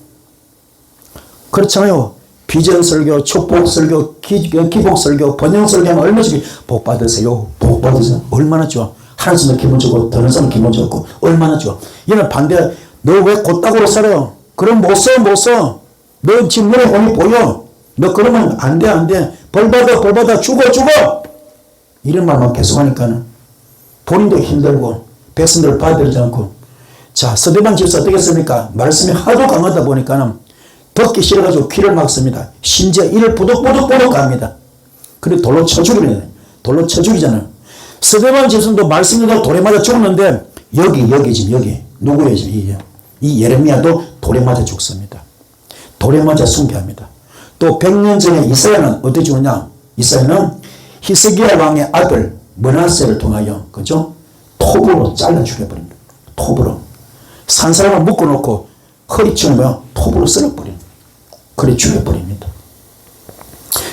그렇잖아요. 비전 설교, 축복 설교, 기복 설교, 번영 설교하면 얼마씩 복 받으세요. 복 받으세요. 얼마나 좋아. 하는 사람은 기분 좋고 다른 사람은 기분 좋고 얼마나 좋아. 얘는 반대. 너 왜 곧다구로 살아요? 그럼 못 써, 못 써. 너 지금 눈에 혼이 보여. 너 그러면 안 돼, 안 돼. 벌 받아, 벌 받아. 죽어, 죽어. 이런 말만 계속 하니까는 본인도 힘들고 백성들을 받아들이지 않고. 자, 서대반 집사 어떻게 씁니까? 말씀이 하도 강하다 보니까는 듣기 싫어가지고 귀를 막습니다. 심지어 이를 보독보독 갑니다. 그리고 돌로 쳐 죽이네. 돌로 쳐 죽이잖아요. 스데반 집사도 말씀이다 돌에 맞아 죽었는데 여기 지금 여기 누구예요 지금 이 예레미야도 돌에 맞아 죽습니다. 돌에 맞아 순교합니다. 또 100년 전에 이사야는 어떻게 죽었냐? 이사야는 히스기야 왕의 아들 므낫세를 통하여 그죠? 톱으로 잘라 죽여버립니다. 톱으로 산 사람을 묶어놓고 허리치면 톱으로 썰어버립니다. 그래 죽여버립니다.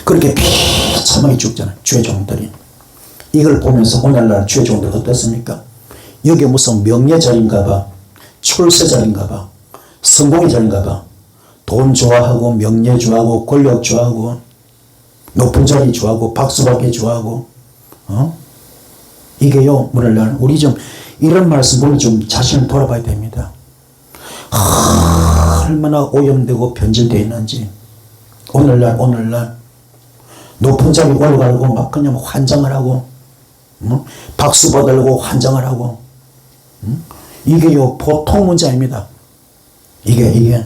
그렇게 비참하게 죽잖아요. 주의 종들이. 이걸 보면서 오늘날 주의 종들 어떻습니까? 여기 무슨 명예 자리인가 봐. 출세 자리인가 봐. 성공의 자리인가 봐. 돈 좋아하고 명예 좋아하고 권력 좋아하고 높은 자리 좋아하고 박수받기 좋아하고 이게요 오늘날 우리 좀 이런 말씀 보면 좀 자신을 돌아봐야 됩니다. 얼마나 오염되고 변질되어 있는지. 오늘날 높은 자리 올라가려고 막 그냥 환장을 하고 박수 받으려고 환장을 하고 이게요 보통 문제 아닙니다. 이게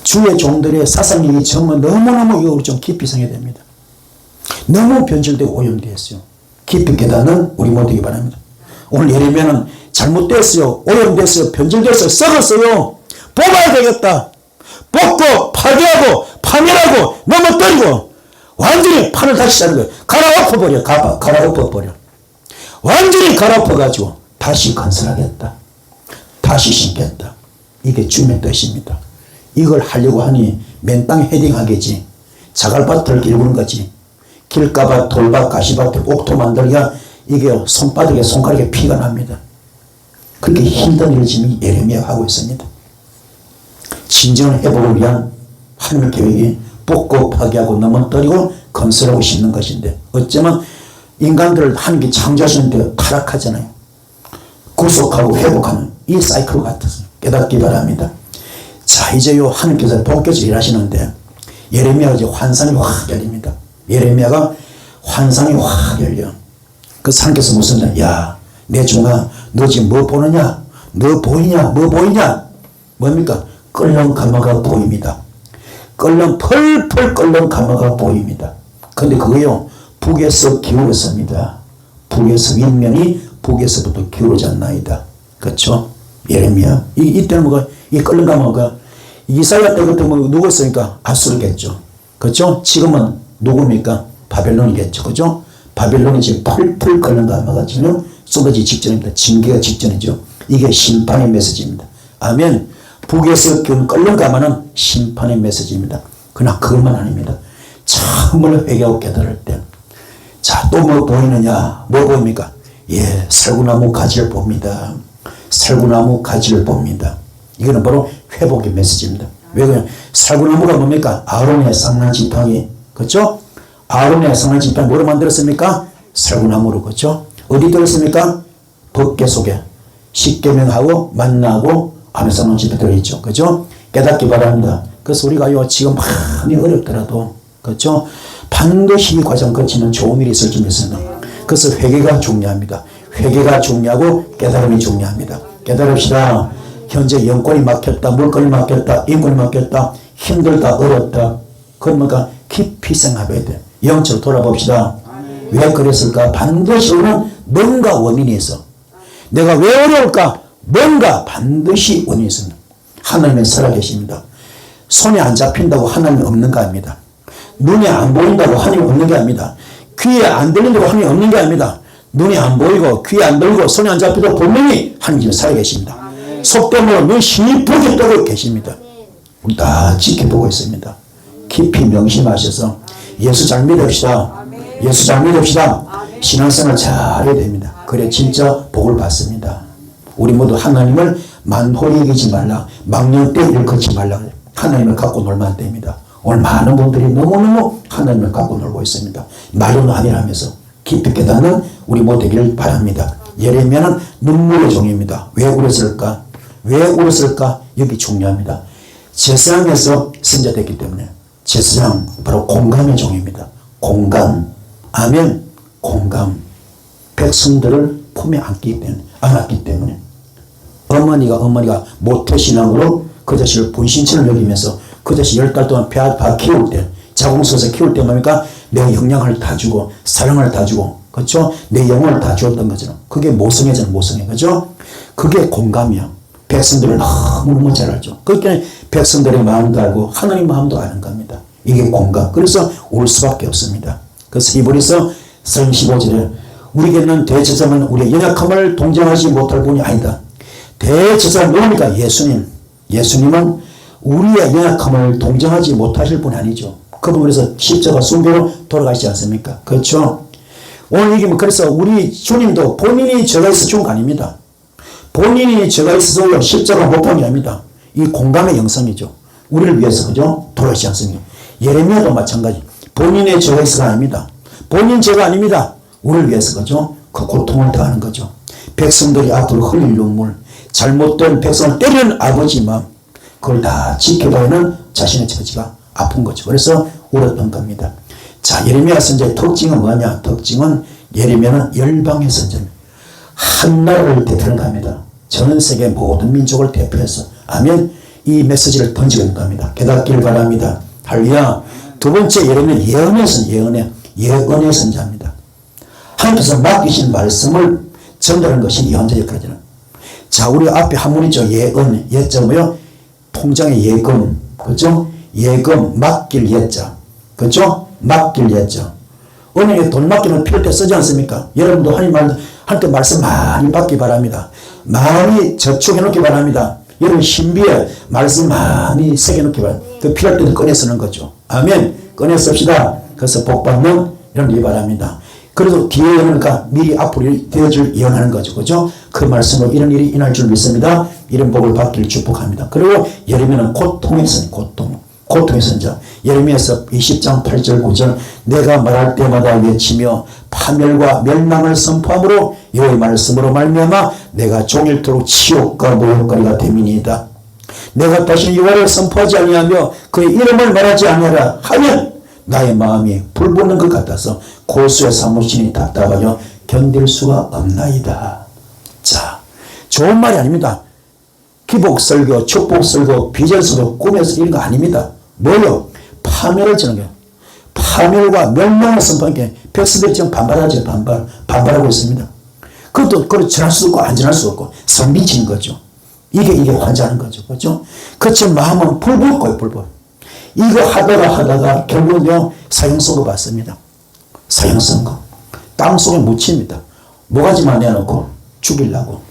주의 종들의 사상력이 정말 너무너무 이거 좀 깊이 생겨야 됩니다. 너무 변질되고 오염되어 있어요. 깊이 깨닫는 우리 모두기 바랍니다. 오늘 예레미야는 잘못됐어요. 오염됐어요. 변질됐어요. 썩었어요. 뽑아야 되겠다. 뽑고 파괴하고 파멸하고 넘어뜨리고 완전히 판을 다시 짜는 거예요. 갈아엎어버려. 갈아엎어버려. 완전히 갈아엎어가지고 다시 건설하겠다. 다시 심겠다. 이게 주님의 뜻입니다. 이걸 하려고 하니 맨땅 헤딩하겠지. 자갈밭을 일구는 거지. 길가밭, 돌밭, 가시밭을 옥토 만들기가 이게 손가락에 피가 납니다. 그렇게 힘든 일을 지금 예레미야가 하고 있습니다. 진정한 회복을 위한 하나님의 계획이 뽑고 파괴하고 넘어뜨리고 건설하고 심는 것인데 어쩌면 인간들을 하나님께 창조하시는데 타락하잖아요. 구속하고 회복하는 이 사이클 같아서 깨닫기 바랍니다. 자, 이제요 하나님께서 본격적으로 일하시는데 예레미야가 이제 환상이 확 열립니다. 예레미야가 환상이 확 열려. 그 하나님께서 무슨 야, 내 종아 너 지금 뭐 보느냐? 너 보이냐? 뭐 보이냐? 뭡니까? 끓는 가마가 보입니다. 펄펄 끓는 가마가 보입니다. 근데 그거요 북에서 기울었습니다. 북에서 윗면이 북에서부터 기울어지 않나이다. 그렇죠? 예레미야. 이때는 뭐가 이 끓는 가마가 이사야 때 그때 뭐 누구였으니까 아수르겠죠. 그렇죠? 지금은 누굽니까? 바벨론이겠죠. 그렇죠? 바벨론이 지금 펄펄 끓는 가마가 지금 쏟아지기 직전입니다. 징계가 직전이죠. 이게 심판의 메시지입니다. 아멘. 북에서 끓는 가마는 심판의 메시지입니다. 그러나 그것만 아닙니다. 참으로 회개하고 깨달을 때. 자, 또 뭐 보이느냐? 뭐 보입니까? 예, 살구나무 가지를 봅니다. 살구나무 가지를 봅니다. 이거는 바로 회복의 메시지입니다. 왜 그냥 살구나무가 뭡니까? 아론의 상난 지팡이. 그렇죠? 아론의 상난 지팡이 뭐로 만들었습니까? 살구나무로. 그렇죠? 어디 들었습니까? 법계 속에 십계명하고 만나고 안에 상난 지팡이 들어있죠. 그렇죠? 깨닫기 바랍니다. 그래서 우리가요 지금 많이 어렵더라도 그렇죠? 반드시 이 과정 거치는 좋은 일이 있을 줄 믿습니다. 그래서 회개가 중요합니다. 회개가 중요하고 깨달음이 중요합니다. 깨달읍시다. 현재 영권이 막혔다, 물건이 막혔다, 인권이 막혔다, 힘들다, 어렵다. 그러니까 깊이 생각해야 돼. 영적으로 돌아봅시다. 왜 그랬을까? 반드시 우리는 뭔가 원인이 있어. 내가 왜 어려울까? 뭔가 반드시 원인이 있습니다. 하나님은 살아계십니다. 손에 안 잡힌다고 하나님이 없는 거 아닙니다. 눈에 안 보인다고 하나님이 없는 게 아닙니다. 귀에 안 들린다고 하나님이 없는 게 아닙니다. 눈이 안 보이고 귀에 안 들리고 손에 안 잡혀도 분명히 하나님은 살아계십니다. 속됨으로 눈 신이 부게 뜨고 계십니다. 우리 다 지켜보고 있습니다. 깊이 명심하셔서 예수 잘 믿읍시다. 예수 잘 믿읍시다. 신앙생활 잘해야 됩니다. 그래 진짜 복을 받습니다. 우리 모두 하나님을 만홀히 여기지 말라. 망령때 일컫지 말라. 하나님을 갖고 놀면 안 됩니다. 오늘 많은 분들이 너무너무 하나님을 갖고 놀고 있습니다. 말로는 아니라면서 깊이 깨닫는 우리 모두 되기를 바랍니다. 예레미야는 눈물의 종입니다. 왜 울었을까? 왜 울었을까? 여기 중요합니다. 제사장에서 선자됐기 때문에 제사장 바로 공감의 종입니다. 공감. 아멘. 공감. 백성들을 품에 안았기 때문에 어머니가 모태신앙으로 그 자식을 분신처럼 여기면서 그 자식 10달 동안 배 아파 키울 때 자궁서서 키울 때 뭡니까? 내 영양을 다 주고 사랑을 다 주고 그렇죠? 내 영혼을 다 주었던 것처럼 그게 모성애잖아. 모성애. 그렇죠? 그게 공감이야. 백성들을 너무너무 잘 알죠. 그렇게 백성들의 마음도 알고 하나님 마음도 아는 겁니다. 이게 공감. 그래서 올 수밖에 없습니다. 그래서 히브리서 15절에 우리에게는 대제사장은 우리의 연약함을 동정하지 못할 분이 아니다. 대제사장 누굽니까? 예수님. 예수님은 우리의 연약함을 동정하지 못하실 분이 아니죠. 그분 그래서 십자가 순교로 돌아가시지 않습니까? 그렇죠? 오늘 이게 그래서 우리 주님도 본인이 죄가 있어 죽은 거 아닙니다. 본인이 죄가 있어서 십자가 못 본 게 아닙니다. 이 공감의 영성이죠. 우리를 위해서 그죠? 돌아가시지 않습니까? 예레미야도 마찬가지. 본인의 죄가 있어가 아닙니다. 본인 죄가 아닙니다. 우리를 위해서 그죠? 그 고통을 당하는 거죠. 백성들이 앞으로 흘릴 눈물, 잘못된 백성을 때리는 아버지 마음, 그걸 다 지켜보는 자신의 처지가 아픈 거죠. 그래서 울었던 겁니다. 자, 예레미야 선지의 특징은 뭐냐? 특징은 예레미야는 열방의 선지입니다. 한 나라를 대표하는 겁니다. 전 세계 모든 민족을 대표해서 아멘. 이 메시지를 던지고 있는 겁니다. 깨닫기를 바랍니다. 할렐루야. 두 번째 예레미야 예언의 선지, 예언의 선지입니다. 하나님께서 맡기신 말씀을 전달하는 것이 예언자 역할이잖아요. 자, 우리 앞에 한문 있죠. 예언, 예자 뭐요? 통장의 예금, 그죠? 예금, 맡길 예자, 그죠? 맡길 예자. 은행에 돈 맡기는 필요할 때 쓰지 않습니까? 여러분도 하나님께 말씀 많이 받기 바랍니다. 많이 저축해 놓기 바랍니다. 여러분 신비에 말씀 많이 새겨 놓기 바랍니다. 그 필요할 때도 꺼내 쓰는 거죠. 아멘. 꺼내 씁시다. 그래서 복 받는 이런 일 바랍니다. 그래서 뒤에 그러니까 미리 앞으로 되어줄 예언하는 거죠. 그죠? 그 말씀으로 이런 일이 일어날 줄 믿습니다. 이런 복을 받기를 축복합니다. 그리고 예레미야는 고통의 선, 고통의 선자. 예레미야서 20장 8절 9절 내가 말할 때마다 외치며 파멸과 멸망을 선포함으로 여호와의 말씀으로 말미암아 내가 종일토록 치욕과 모욕거리가 됨이니이다. 내가 다시 여호와를 선포하지 아니하며 그의 이름을 말하지 아니하라 하면 나의 마음이 불붙는 것 같아서 고수의 사무신이 답답하여 견딜 수가 없나이다. 자, 좋은 말이 아닙니다. 기복설교, 축복설교, 비전설교, 꿈에서 이런 거 아닙니다. 뭐요? 파멸을 주는 거예요. 파멸과 멸망을 선포하는 게 백성들이 지금 반발하죠. 반발하고 있습니다. 그것도 그걸 전할 수 없고 안 전할 수 없고 선비치는 거죠. 이게 환장하는 거죠. 그렇죠? 그렇지 마음은 불붙고요. 불붙. 이거 하다가 결국은요 사형선고 받습니다. 사형선고. 땅속에 묻힙니다. 모가지만 내놓고 죽이려고.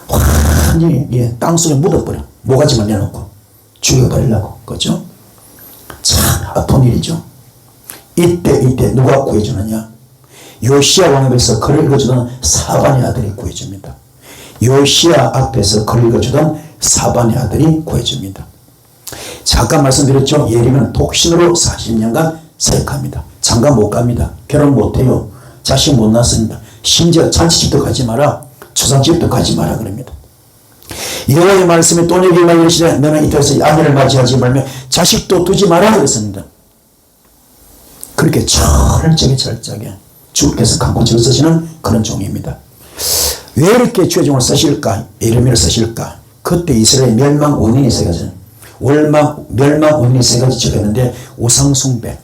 완전히 땅속에 묻어버려. 모가지만 내놓고 죽여버리려고. 그렇죠? 참 아픈 일이죠. 이때 누가 구해주느냐? 요시야 왕에게서 글을 읽어주던 사반의 아들이 구해줍니다. 요시야 앞에서 긁어주던 사반의 아들이 구해줍니다. 잠깐 말씀드렸죠. 예레미야는 독신으로 40년간 사역합니다. 장가 못 갑니다. 결혼 못해요. 자식 못 낳습니다. 심지어 잔치집도 가지 마라. 초상집도 가지 마라 그럽니다. 여호와의 말씀에 또 내게 말하시되 너는 이때서 아내를 맞이하지 말며 자식도 두지 마라 그랬습니다. 그렇게 철저하게 주께서 강구책을 쓰시는 그런 종입니다. 왜 이렇게 주의 종을 쓰실까? 예레미야를 쓰실까? 그때 이스라엘 멸망 원인이 세 가지. 멸망 원인이 세 가지 적었는데 우상숭배,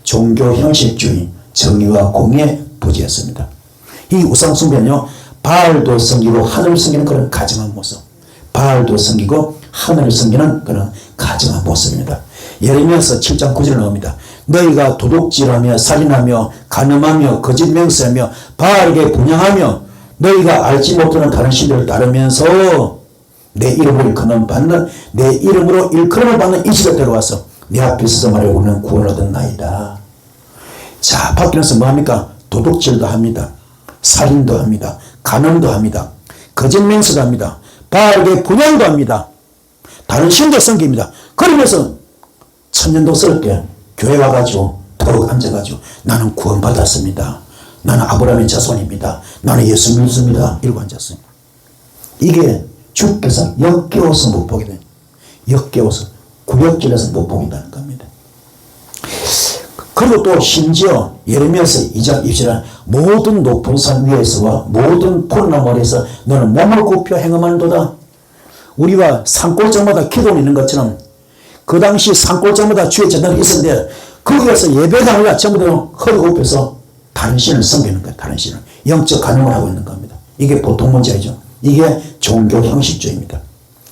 종교 형식주의, 정의와 공의의 부재였습니다. 이 우상숭배는요, 바알도 섬기고 하늘을 섬기는 그런 가증한 모습, 바알도 섬기고 하늘을 섬기는 그런 가증한 모습입니다. 예레미야서 7장 9절을 나옵니다. 너희가 도둑질하며 살인하며 간음하며 거짓 맹세하며 바알에게 분향하며 너희가 알지 못하는 다른 신들을 따르면서 내 이름으로 일컬음을 받는 이 집에 들어와서 내 앞에 서서 말해 우리는 구원을 얻은 나이다. 자, 밖에 나서 뭐합니까? 도둑질도 합니다. 살인도 합니다. 간음도 합니다. 거짓 맹세도 합니다. 바알에게 분향도 합니다. 다른 신도 섬깁니다. 그러면서 천년도스럽게 교회 와가지고 더욱 앉아가지고 나는 구원받았습니다. 나는 아브라함의 자손입니다. 나는 예수 믿습니다. 이러고 앉았어요. 이게 주께서 역겨워서 못 보게 돼요. 역겨워서 구역질해서 못 보겠다는 겁니다. 그리고 또 심지어 예레미야서 2장 2절에 모든 높은 산 위에서와 모든 푸른 아래에서 너는 몸을 굽혀 행함하는도다. 우리가 산골짜마다 기도는 있는 것처럼 그 당시 산골짜마다 주의 전당이 있었는데 거기에서 예배당을 전부 다 허리 굽혀서 다른 신을 섬기는 거예요. 다른 신을. 영적 간음을 하고 있는 겁니다. 이게 보통 문제죠. 이게 종교 형식주의입니다.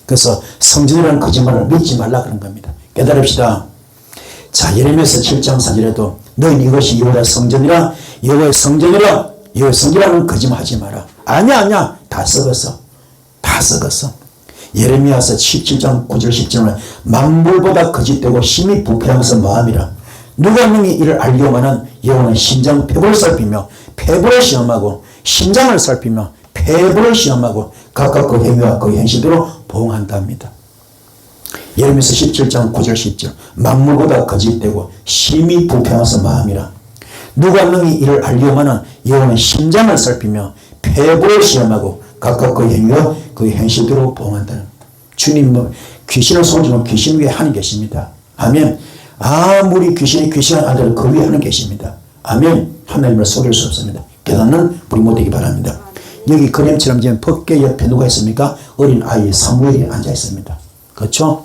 그래서 성전이라는 거짓말을 믿지 말라 그런 겁니다. 깨달읍시다. 자, 예레미야서 7장 4절에도 너희는 이것이 여호와의 성전이라 여호와의 성전이라는 거짓말 하지 마라. 아니야 다 썩었어. 예레미야서 17장 9절 10절은 만물보다 거짓되고 심히 부패하면서 마음이라 누가 능히 이를 알려고하는 여호와는 심장 폐부를 살피며 폐부를 시험하고 심장을 살피며 폐부를 시험하고 각각 그 행위와 그 행실대로 보응한답니다. 예레미야서 17장 9절 10절 만물보다 거짓되고 심히 부패하면서 마음이라 누가 능히 이를 알려고하는 여호와는 심장을 살피며 폐부를 시험하고 각각 그 행위와 그 행실대로 보응한다는 주님 귀신을 손주면 귀신 위에 하나님 계십니다. 아멘. 아무리 귀신이 귀신을 알더라도 그 위에 하나님 계십니다. 아멘. 하나님을 속일 수 없습니다. 깨닫는 우리 모두기 바랍니다. 여기 그림처럼 지금 법궤 옆에 누가 있습니까? 어린 아이 사무엘이 앉아 있습니다. 그렇죠?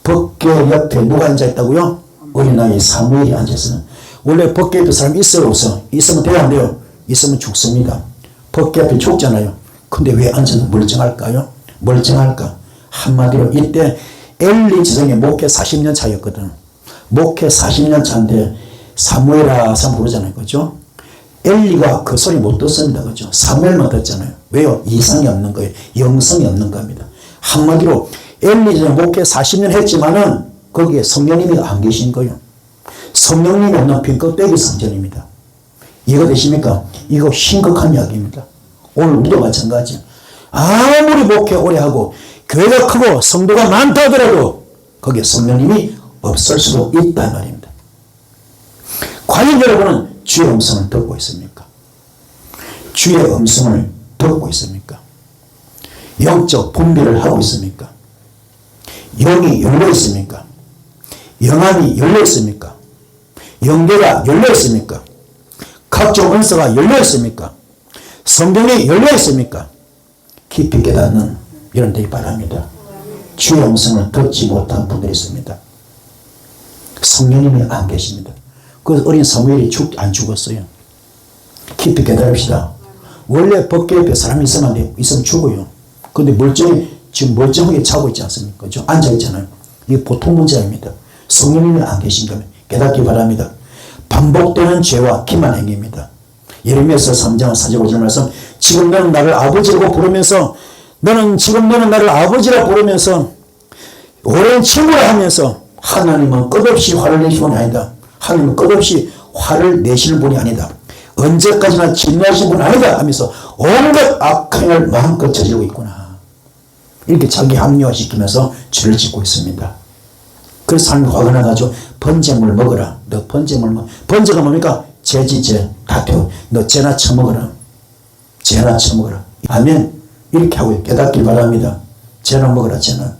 법궤 옆에 누가 앉아 있다고요? 어린 아이 사무엘이 앉아 있어요. 원래 법궤 옆에 사람이 있어요, 없어? 있으면 돼요, 안 돼요? 있으면 죽습니다. 법궤 옆에 죽잖아요. 근데 왜 앉아서 멀쩡할까요? 멀쩡할까? 한마디로 이때 엘리 지성의 목회 40년 차였거든. 목회 40년 차인데 사무엘아 사람 부르잖아요. 그죠? 엘리가 그 소리 못 듣습니다. 그죠? 사무엘만 듣잖아요. 왜요? 이상이 없는 거예요. 영성이 없는 겁니다. 한마디로 엘리 지성 목회 40년 했지만은 거기에 성령님이 안 계신 거예요. 성령님이 없는 빈껍데기 성전입니다. 이해가 되십니까? 이거 심각한 이야기입니다. 오늘 우리도 마찬가지. 아무리 목회 오래 하고 교회가 크고 성도가 많다 하더라도 거기에 성령님이 없을 수도 있단 말입니다. 과연 여러분은 주의 음성을 듣고 있습니까? 주의 음성을 듣고 있습니까? 영적 분별을 하고 있습니까? 영이 열려 있습니까? 영안이 열려 있습니까? 영계가 열려 있습니까? 각종 은사가 열려 있습니까? 성경이 열려 있습니까? 깊이 깨닫는 이런 되기 바랍니다. 주의 음성을 듣지 못한 분들이 있습니다. 성령님이 안 계십니다. 그 어린 사무엘이 안 죽었어요. 깊이 깨달읍시다. 원래 법궤 옆에 사람이 있으면 죽어요. 근데 지금 멀쩡하게 자고 있지 않습니까? 좀 앉아있잖아요. 이게 보통 문제입니다. 성령님이 안 계신다면 깨닫기 바랍니다. 반복되는 죄와 기만 행위입니다. 예레미야서 3장 4절 5절 말씀 지금 너는 나를 아버지라고 부르면서 오랜 친구라 하면서 하나님은 끝없이 화를 내시는 분이 아니다. 하나님은 끝없이 화를 내시는 분이 아니다. 언제까지나 진노하신 분 아니다 하면서 온갖 악한 을 마음껏 저지르고 있구나. 이렇게 자기 합리화시키면서 죄를 짓고 있습니다. 그래서 사람이 화가 나가지고 번제물 먹어라. 너 번제물 먹어. 번제가 뭡니까? 죄지죄 다투. 너 죄나 처먹어라. 죄나 처먹어라. 아멘. 이렇게 하고 깨닫길 바랍니다. 죄나 먹어라. 죄나.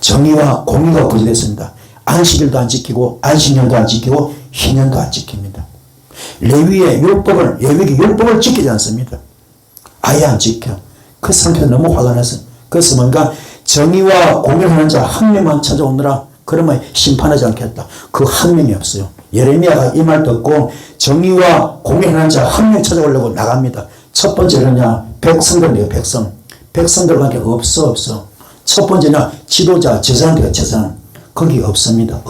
정의와 공의가 부재됐습니다. 안식일도 안 지키고 안식년도 안 지키고 희년도 안 지킵니다. 레위의 율법을 지키지 않습니다. 아예 안 지켜. 그 상태가 너무 화가 나서. 그래서 뭔가 정의와 공의를 하는 자 한 명만 찾아오느라 그러면 심판하지 않겠다. 그 한 명이 없어요. 예레미야가 이 말 듣고 정의와 공의를 하는 자 한 명 찾아오려고 나갑니다. 첫 번째는요, 백성들이에요. 백성들밖에 없어. 첫 번째는 지도자, 제사장들이에요. 제사장. 거기 없습니다.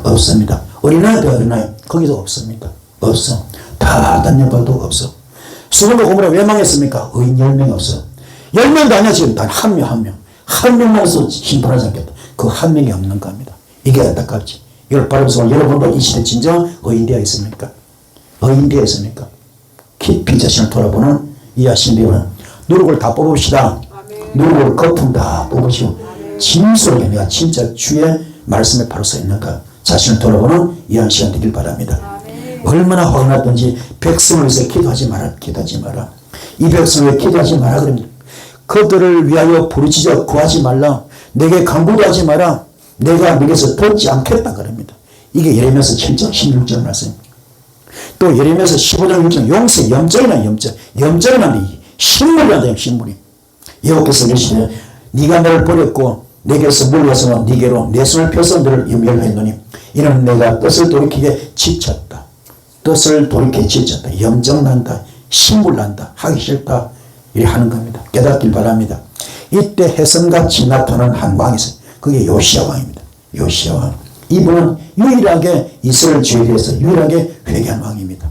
없습니다. 어린아이 거기도 없습니다. 없어. 다 단념봐도 없어. 수건과 고모라 왜 망했습니까? 의인 10명이 없어. 10명도 아니야. 지금 단 한 명만 해서 심판하지 않겠다. 그 한 명이 없는 겁니다. 이게 안타깝지. 이걸 바라보면서 여러분도 이 시대 진정 의인 되어 있습니까? 깊이 자신을 돌아보는 이 아신 되어는 누룩을 다 뽑읍시다. 누룩을 거품 다 뽑으시고 진솔하게 내가 진짜 주의 말씀에 바로 서 있는가 자신을 돌아보는 이런 시간 되길 바랍니다. 얼마나 화가 났든지 백성을 위해서 기도하지 마라. 이 백성을 위해 기도하지 마라 그럽니다. 그들을 위하여 부르짖어 구하지 말라. 내게 간구도 하지 마라. 내가 네게서 듣지 않겠다 그럽니다. 이게 예레미야서 7장 16절 말씀입니다. 또 예레미야서 15장 6절 용세 염전이란데 신물이란다. 신물이 여호와께서 이르시되 네가 나를 버렸고 내게서 물러서 네게로 내 손을 펴서 너를 멸하였노니 이는 내가 뜻을 돌이키게 지쳤다. 염정난다. 신물난다. 하기 싫다. 이렇게 하는 겁니다. 깨닫길 바랍니다. 이때 혜성같이 나타난 한 왕이 있어요. 그게 요시야 왕입니다. 요시야 왕. 이분은 유일하게 이스라엘 죄에 대해서 유일하게 회개한 왕입니다.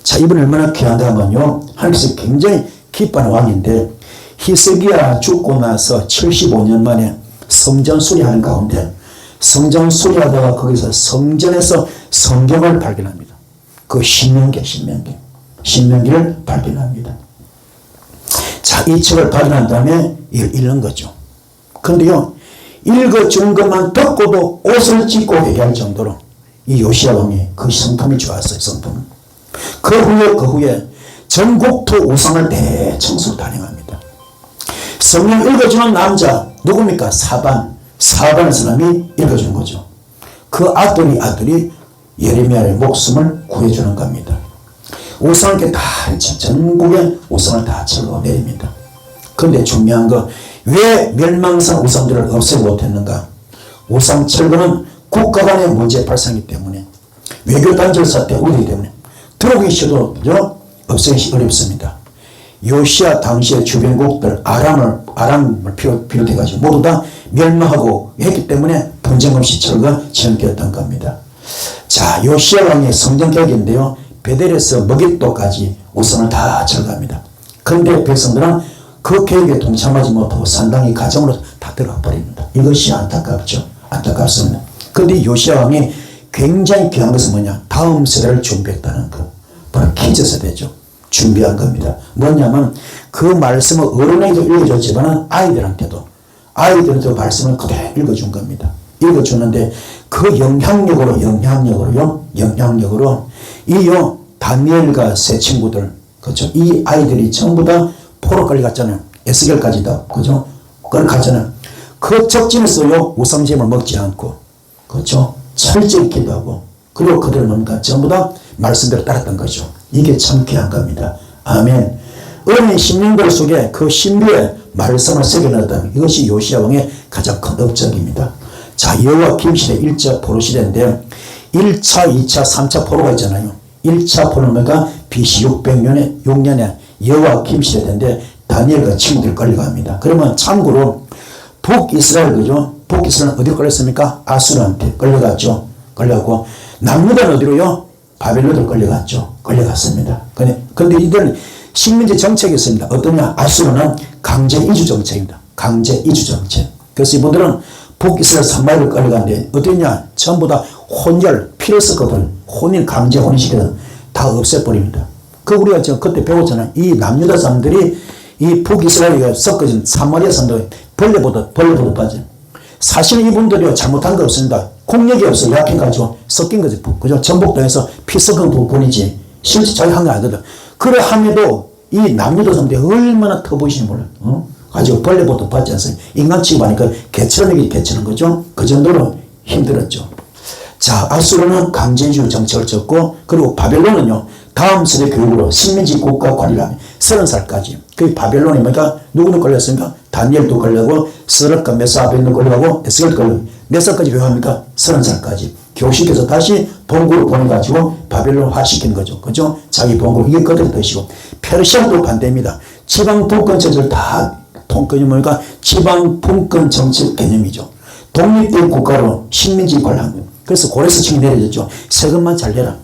자, 이분은 얼마나 귀한가 하면요. 하나님께서 굉장히 기뻐하는 왕인데 히스기야 죽고 나서 75년 만에 성전 수리하는 가운데 성전 수리하다가 거기서 성전에서 성경을 발견합니다. 그 신명기를 발견합니다. 자, 이 책을 발견한 다음에 이걸 읽는 거죠. 그런데요, 읽어준 것만 듣고도 옷을 찢고 회개할 정도로 이 요시야 왕이 그 성품이 좋았어요. 성품. 그 후에 전국토 우상을 대청소를 단행합니다. 성경 읽어주는 남자 누굽니까? 사반의 사람이 읽어주는 거죠. 그 아들이 예레미야의 목숨을 구해주는 겁니다. 우상께 다 전국의 우상을 다 철거내립니다. 그런데 중요한 거 왜 멸망성 우상들을 없애지 못했는가? 우상 철거는 국가 간의 문제 발생이기 때문에 외교 단절 사태 우리기 때문에 들어오기 싫어도 없애기 어렵습니다. 요시야 당시의 주변국들 아람을 비롯해가지고 모두 다 멸망하고 했기 때문에 분쟁 없이 진행되었던 겁니다. 자, 요시야 왕의 성전개혁인데요. 베델에서 머깃도까지 우상을 다 철거합니다. 그런데 백성들은 그 계획에 동참하지 못하고 상당히 가정으로 다 들어가 버립니다. 이것이 안타깝습니다. 그런데 요시야 왕이 굉장히 귀한 것은 뭐냐? 다음 세대를 준비했다는 것. 바로 키즈 세대죠. 준비한 겁니다. 뭐냐면 그 말씀을 어른에게도 읽어줬지만 아이들한테도 말씀을 그대로 읽어준 겁니다. 읽어주는데 그 영향력으로 이요 다니엘과 세 친구들, 그렇죠? 이 아이들이 전부 다 포로 끌려갔잖아요. 에스겔까지도, 그죠? 끌려갔잖아요. 그 적진에서요 우상제물 먹지 않고, 그렇죠? 철저히 기도하고, 그리고 그들은 뭔가 전부 다 말씀대로 따랐던 거죠. 이게 참 귀한 겁니다. 아멘. 어린 심령들 속에 그 신비의 말씀을 새겨놨다면 이것이 요시야 왕의 가장 큰 업적입니다. 자, 여호와 김시대 1차 포로 시대인데 1차, 2차, 3차 포로가 있잖아요. 1차 포로는 뭐가 BC 600년에 여호와 김시대인데 다니엘과 친구들이 끌려갑니다. 그러면 참고로 북이스라엘, 그죠? 북이스라엘은 어디로 끌렸습니까? 아수르한테 끌려갔죠. 끌려가고 남유다는 어디로요? 바벨론으로 끌려갔습니다. 근데 이들은 식민지 정책이 있습니다. 어떠냐? 아수르는 강제 이주 정책입니다. 강제 이주 정책. 그래서 이분들은 북이스라엘 산마리로 끌려갔는데 어떠냐? 전부 다 혼혈, 피러스거든. 혼인 강제 혼인시키는 다 없애버립니다. 그 우리가 그때 배웠잖아요. 이 남유다 사람들이 이 북이스라엘과 섞어진 사마리아 사람들 벌레보다 빠져요. 사실은 이분들이 잘못한 거 없습니다. 공력이 없어 약해가지고 섞인 거지. 그죠? 전복당해서 피 섞은 부분이지. 실제 자기 한 게 아니거든. 그래 함에도 이 남유다 사람들이 얼마나 터보이신지 몰라요. 가지고 벌레보다 받지 않습니다. 인간 취급하니까 개처럼 이게 개처는 거죠. 그 정도로 힘들었죠. 자, 아수르는 강제주의 정책을 졌고, 그리고 바벨론은요, 다음 세대 교육으로 식민지 국가 관리를 하면 30살까지. 그 바벨론이 뭐니까, 누구는 걸렸습니까? 다니엘도 걸려고, 스르과 메사벤도 걸려고, 에스겔도 걸려고, 몇 살까지 교육합니까? 30살까지. 교육시켜서 다시 본국으로 보내가지고 바벨론화 시키는 거죠. 그죠? 자기 본국, 이게 그대로 되시고. 페르시아도 반대입니다. 지방 분권 제도를 다 통건이 뭐니까, 지방 분권 정책 개념이죠. 독립된 국가로 식민지 관리하는 거예요. 그래서 고레스층이 내려졌죠. 세금만 잘 내라.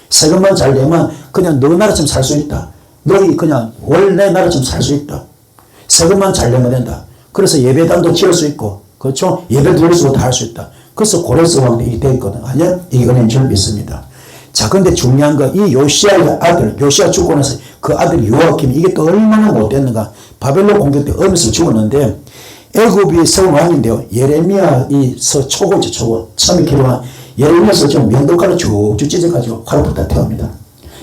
세금만 잘 내면 그냥 너 나라처럼 살 수 있다. 너희 그냥 원래 나라처럼 살 수 있다. 세금만 잘 내면 된다. 그래서 예배당도 지을 수 있고, 그렇죠? 예배 드릴 수 다 할 수 있다. 그래서 고레스 왕도 이게 돼 있거든. 아니야? 이게 그냥 줄 믿습니다. 자, 근데 중요한 거, 이 요시아의 아들, 요시아 죽고 나서 그 아들 요아킴이 이게 또 얼마나 못됐는가. 바벨론 공격 때 어미서 죽었는데, 애굽이 세운 왕인데요. 예레미야 이 초고죠, 초고. 처음에 기록한 예레미야서 좀 면도칼로 쭉쭉 찢어가지고 활을 붙다 태웁니다.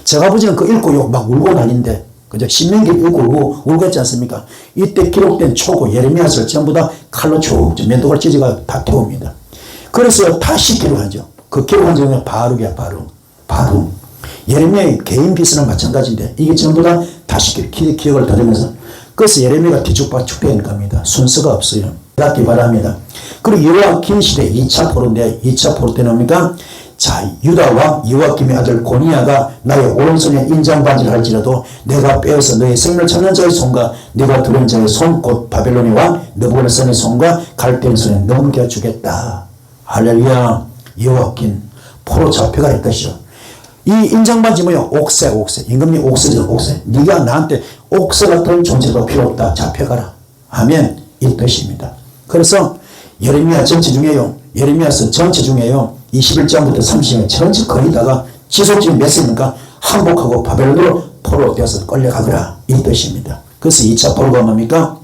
제가 아버지는 그 읽고 막 울고 다니는데, 그죠? 신명기 읽고 울고 했지 않습니까? 이때 기록된 초고 예레미야서를 전부 다 칼로 쭉쭉 면도칼 찢어가 다 태웁니다. 그래서 다시 기록하죠. 그 기록한 적은 바룩이야, 바룩. 예레미야의 개인 비스랑 마찬가지인데, 이게 전부 다 다시 기억을 더듬면서 그래서 예레미야가 뒤죽박죽 되는 겁니다. 순서가 없어요. 닫기 바랍니다. 그리고 요아킴 시대 2차 포로인데 2차 포로 때는 뭡니까? 자, 유다 왕 요아킴의 아들 고니야가 나의 오른손에 인장반지를 할지라도 내가 빼어서 너의 생명을 찾는 자의 손과 네가 들은 자의 손 곧 바벨론의 왕 느부갓네살의 손과 갈대의 손에 넘겨주겠다. 할렐루야. 요아킴 포로 잡혀갈 것이죠. 이 인장반지 뭐야? 옥새. 임금님 옥새죠, 옥새. 네가 나한테 옥새 같은 존재가 필요 없다. 잡혀가라. 하면 이 뜻입니다. 그래서 예레미야 전체 중에요. 예레미야서 전체 중에요. 21장부터 30장 전체 거의 다가 지속적인 메시지니까 항복하고 바벨론으로 포로 되어서 끌려가거라. 이 뜻입니다. 그래서 2차 포로가 뭡니까?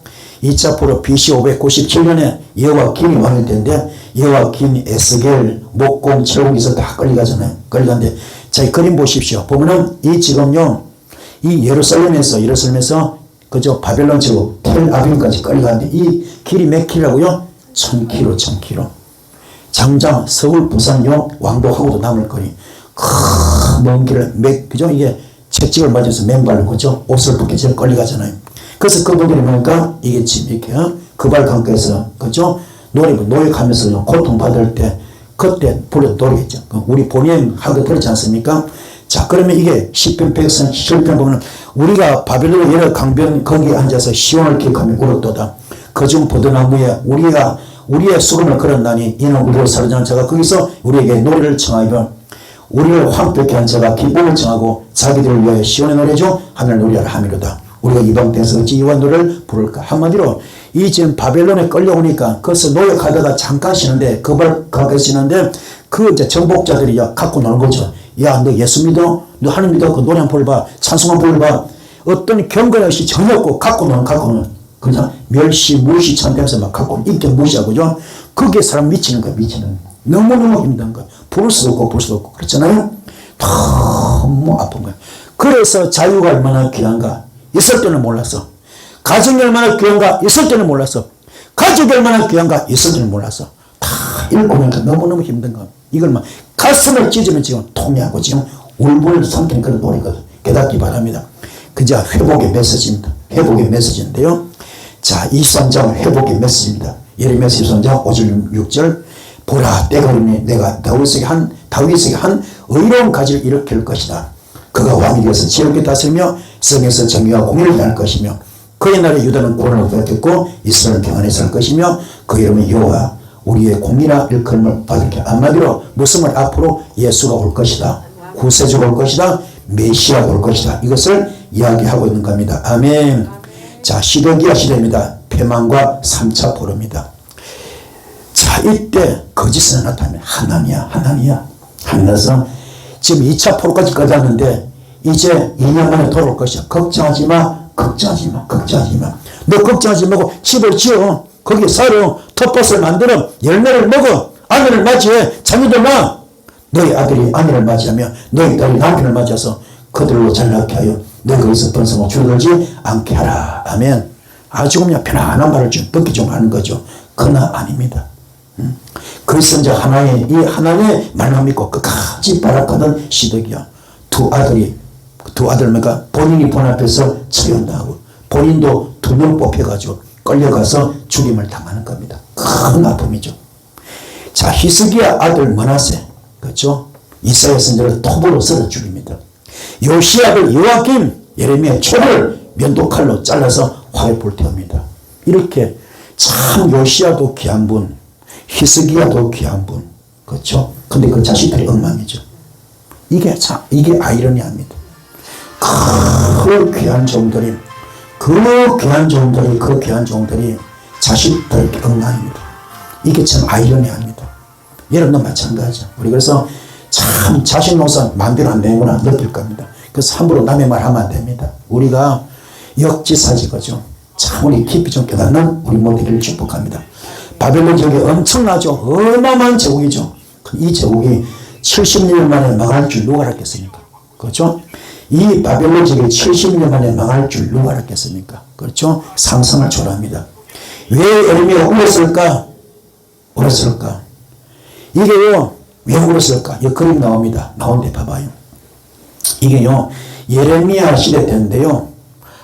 2차 포로 BC 597년에 여호와김이 왕일 텐데 여호와김이 에스겔, 목공, 철공에서 다 끌려가잖아요. 끌려가는데 자, 이 그림 보십시오. 보면은 이 지금요, 이 예루살렘에서 그저 바벨론 지구 텔아비브까지 끌려가는데 이 길이 몇 킬로라고요? 1000km. 장장 서울 부산요 왕복하고도 남을 거리. 먼 길을 그죠? 이게 채찍을 맞아서 맨발로 그죠? 옷을 벗기 전에 끌려가잖아요. 그래서 그분들이 뭐니까 이게 지금 이렇게 그발 강가에서 그죠? 노력하면서 고통받을 때 그때 불러도 노래겠죠. 우리 본인 하고 들었지 않습니까? 자, 그러면 이게 10편, 100편, 7편 보면 우리가 바벨론 여러 강변 거기에 앉아서 시온을 기억하며 울었도다. 그중 버드나무에 우리의 수금을 걸었나니 이는 우리를 사로잡은 자가 거기서 우리에게 노래를 청하여 우리를 황폐케 한 자가 기쁨을 청하고 자기들을 위하여 시온의 노래죠. 하늘 노래를 함이로다. 우리가 이방 땅에서 어찌 이와 노래를 부를까? 한마디로 이 지금 바벨론에 끌려오니까 거기서 노역하다가 잠깐 쉬는데 그발 가게 쉬는데 그 이제 정복자들이 갖고 노는 거죠. 야, 너 예수 믿어? 너 하나님 믿어? 그 노래 한 번 불러봐. 찬송 한 번 불러봐. 어떤 경건 없이 전혀 없고 갖고 노는 그냥 멸시 무시 찬대면서 막 갖고 인격 무시하고죠. 그게 사람 미치는 거야. 너무너무 힘든 거야. 부를 수도 없고 그렇잖아요. 너무 아픈 거야. 그래서 자유가 얼마나 귀한가 있을 때는 몰랐어. 가정이 얼마나 귀한가 있을 때는 몰랐어. 가족이 얼마나 귀한가 있을 때는 몰랐어. 다 읽고 나니까 너무너무 힘든 거. 이걸 막 가슴을 찢으면 지금 통해하고 지금 울분을 삼키는 그런 노래거든. 깨닫기 바랍니다. 그저 회복의 메시지입니다. 회복의 메시지인데요. 자, 23장 회복의 메시지입니다. 예레미야서 23장 5절 6절 보라 때가 오르니 내가 다윗에게 한 의로운 가지를 일으킬 것이다. 그가 왕이 되어서 지혜롭게 다스리며 성에서 정의와 공의를 할 것이며 그의 날에 유다는 구원을 받겠고 이스라엘은 평안에 살 것이며 그 이름은 여호와 우리의 공의나 일컬음을 받을 게 한마디로 무슨 말 앞으로 예수가 올 것이다. 구세주가 올 것이다. 메시아가 올 것이다. 이것을 이야기하고 있는 겁니다. 아멘. 자, 시대기야 시대입니다. 패망과 3차 포로입니다. 자, 이때 거짓은 나타나면 하나님이야. 하나님에서 지금 2차 포로까지 꺼졌는데 이제 2년 만에 돌아올 것이야. 걱정하지 마. 걱정하지 마. 걱정하지 마. 너 걱정하지 말고 집을 지어. 거기에 살아. 텃밭을 만들어. 열매를 먹어. 아내를 맞이해. 자녀들 낳아. 너희 아들이 아내를 맞이하며 너희 딸이 남편을 맞이해서 그들로 잘나게 하여 너희 거기서 번성하고 줄어들지 않게 하라. 아멘. 아주 그냥 편안한 말을 좀 듣기 좀 하는 거죠. 그러나 아닙니다. 그래서 이제 이 하나님의 말만 믿고 끝까지 바라거든 시드기야. 두 아들매가 본인이 본 앞에서 처형당하고 본인도 2명 뽑혀가지고 끌려가서 죽임을 당하는 겁니다. 큰 아픔이죠. 자, 히스기야 아들 므낫세, 그렇죠? 이사야 선지자를 톱으로 썰어 죽입니다. 요시야 아들 요아kim, 예레미야 초를 면도칼로 잘라서 화에 불태웁니다. 이렇게 참 요시야도 귀한 분, 히스기야도 귀한 분, 그렇죠? 근데 그 자식들이 엉망이죠. 이게 아이러니합니다. 그 귀한 종들이 자식들 엉망입니다. 이게 참 아이러니합니다. 여러분도 마찬가지죠. 우리 그래서 참 자식 농사 마음대로 안 되는구나 느낄 겁니다. 그래서 함부로 남의 말 하면 안 됩니다. 우리가 역지사지거죠. 참 우리 깊이 좀 깨닫는 우리 모두를 축복합니다. 바벨론 제국이 엄청나죠. 어마어마한 제국이죠. 이 제국이 70년 만에 망할 줄 누가 알았겠습니까? 그렇죠? 이 바벨론 제국이 70년 만에 망할 줄 누가 알았겠습니까? 그렇죠? 상상을 초월합니다. 왜 예레미야가 울었을까? 이게요, 왜 울었을까? 이 그림 나옵니다. 나온데 봐봐요. 이게요, 예레미야 시대 때인데요,